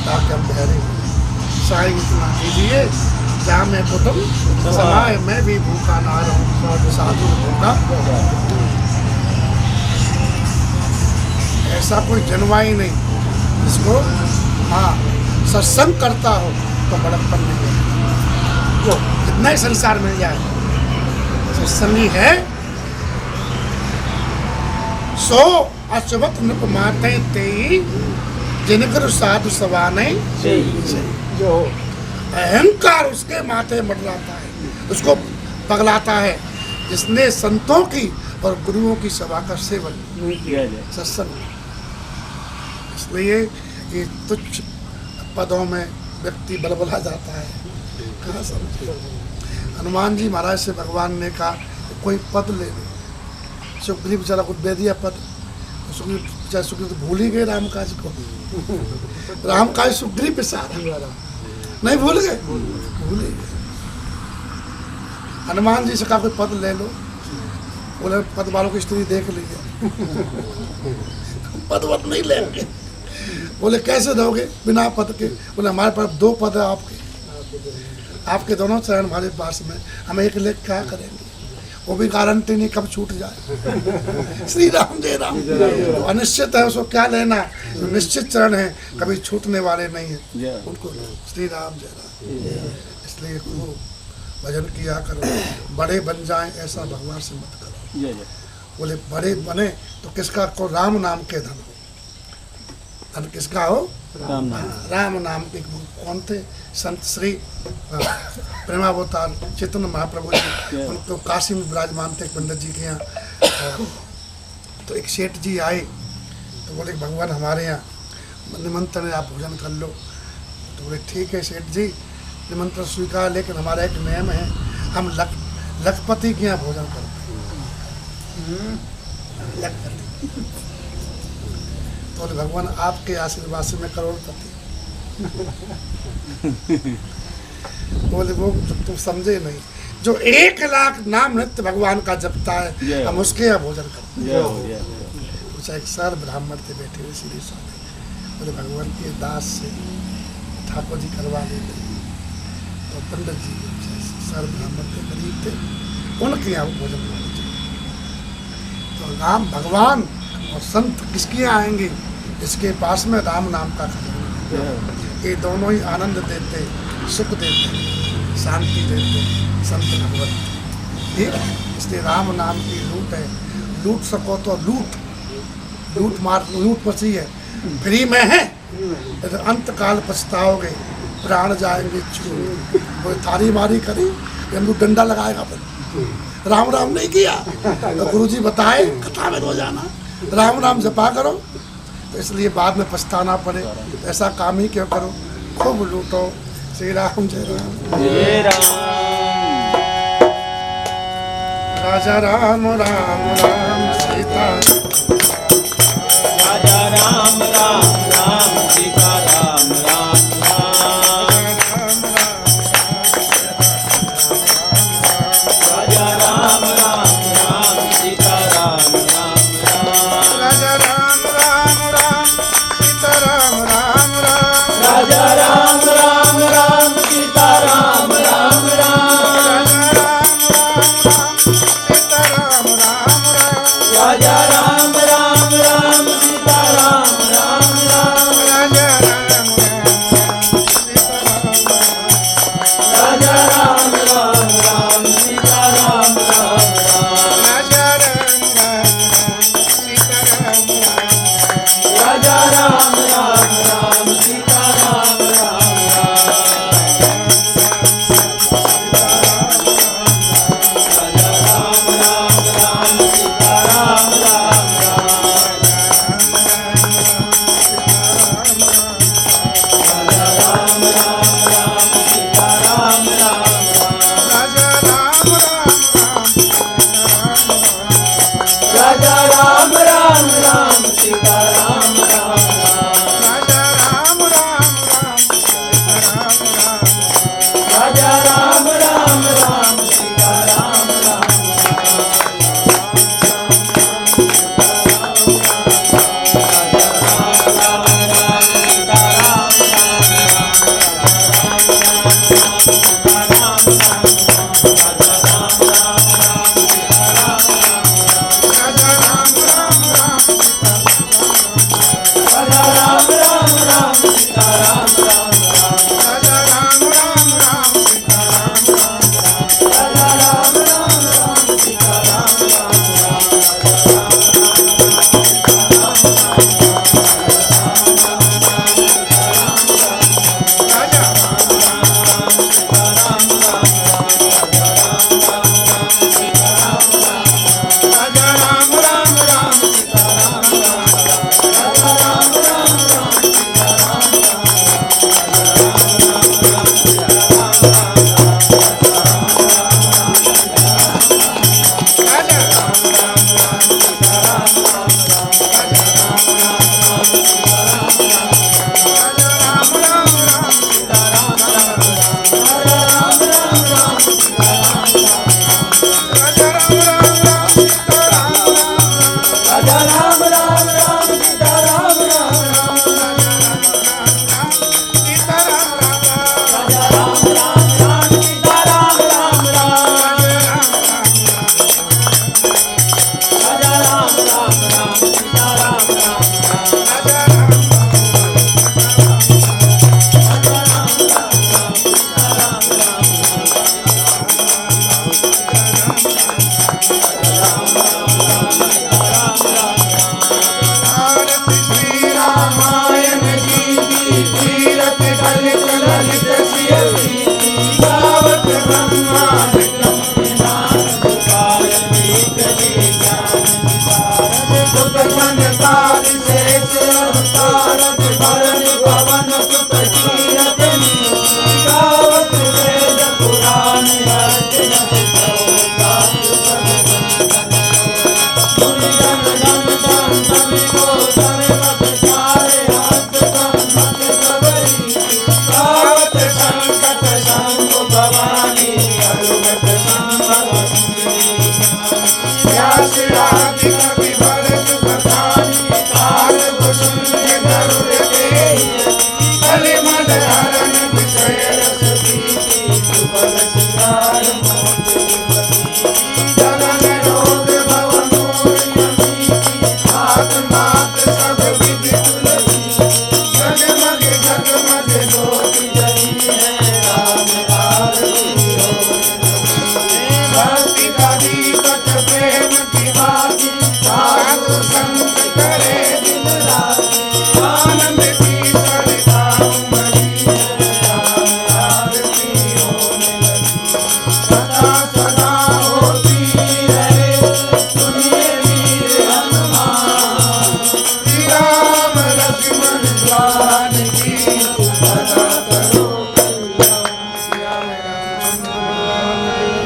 ताकि हम बहरे साई इतना कीजिए जहाँ मैं कुटुंब समाए, मैं भी भूखा ना रहूं, साधु भूखा। ऐसा कोई जन्मा ही नहीं जिसको हाँ सत्संग करता हो तो बड़प्पन नहीं है। वो कितना ही संसार मिल जाए, सत्संगी है सो अश्वत नृप माते तेई जिनकर साधु सवाने। जो अहंकार उसके माथे मंडराता है, उसको पगलाता है जिसने संतों की और गुरुओं की सभा का सेवन नहीं किया जाए, सत्संग। इसलिए ये तुच्छ पदों में व्यक्ति बलबला जाता है। कहाँ समझे? हनुमान जी महाराज से भगवान ने कहा कोई पद ले ले। सुग्रीव बेचारा कुछ दे दिया पद, सुग्रीव तो भूल ही गए राम काज को। राम काज सुग्रीव पे सारा नहीं भूल गए, भूल ही गए। हनुमान जी से कहा कोई पद ले लो, बोले पद वालों की स्त्री देख लीजिए। पद वद नहीं लेंगे। बोले कैसे दोगे बिना पद के? बोले हमारे पास 2 पद है आपके दोनों चरण हमारे पास में, हम एक लेख क्या करेंगे? वो भी गारंटी नहीं कब छूट जाए। श्री राम जय राम। तो अनिश्चित है उसको क्या लेना, जो निश्चित चरण है कभी छूटने वाले नहीं है उनको श्री राम जय राम। इसलिए भजन किया करो, बड़े बन जाएं ऐसा भगवान से मत करो। बोले बड़े बने तो किसका को राम नाम के धन हो। धन किसका हो? राम नाम के। कौन थे? संत श्री प्रेमावतार चैतन्य महाप्रभु जी, उनको काशी में विराजमान थे पंडित जी के यहाँ। तो एक सेठ जी आए तो बोले भगवान हमारे यहाँ निमंत्रण है, आप भोजन कर लो। तो बोले ठीक है सेठ जी, निमंत्रण स्वीकार, लेकिन हमारा एक नियम है, हम लखपति के यहाँ भोजन करते हैं। लखपति। तो भगवान आपके आशीर्वाद से मैं करोड़पति। बोले वो तुम समझे नहीं, जो 1 लाख नाम नित्य भगवान का जपता है हम उसके यहाँ भोजन करते हैं। कुछ एक सर ब्राह्मण थे बैठे हुए श्री स्वामी, बोले भगवान के दास से ठाकुर जी करवा लेते। तो पंडित जी सर ब्राह्मण थे, गरीब थे, उनके यहाँ भोजन करना चाहिए। तो राम भगवान और संत किसके यहाँ आएंगे? इसके पास में राम नाम का खजाना। ये दोनों ही आनंद देते, सुख देते, शांति देते, संत भगवत। ठीक, इसलिए राम नाम की लूट है। लूट सको तो लूट मार, लूट मची है, फ्री में है, तो अंत काल पछताओगे, प्राण जाएंगे छू। कोई थारी मारी करी, हम डंडा लगाएगा पर राम राम नहीं किया। तो गुरुजी बताए कथा में रोजाना राम राम जपा करो, तो इसलिए बाद में पछताना पड़े। ऐसा काम ही क्यों करो, खूब लूटो। श्री राम जय राम। जय राम। राजा राम राम राम सीता, राजा राम राम राम सीता राम राम राम। राजा राम राम राम सीता राम राम राम। राजा राम राम राम सीता राम राम राम। राजा राम राम राम सीता राम राम राम। राजा राम राम राम सीता राम राम राम। राजा राम राम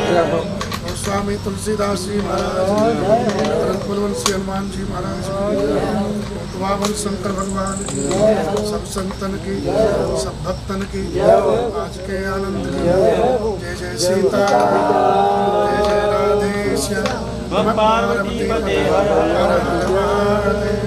स्वामी तुलसीदास जी महाराज, कुलवंशी हनुमान जी महाराज, वामन शंकर भगवान की, सब संतन की, सब भक्तन की, आज के आनंद की। जय जय सीता, जय जय राधेश्याम, पार्वती पते हर हर महादेव।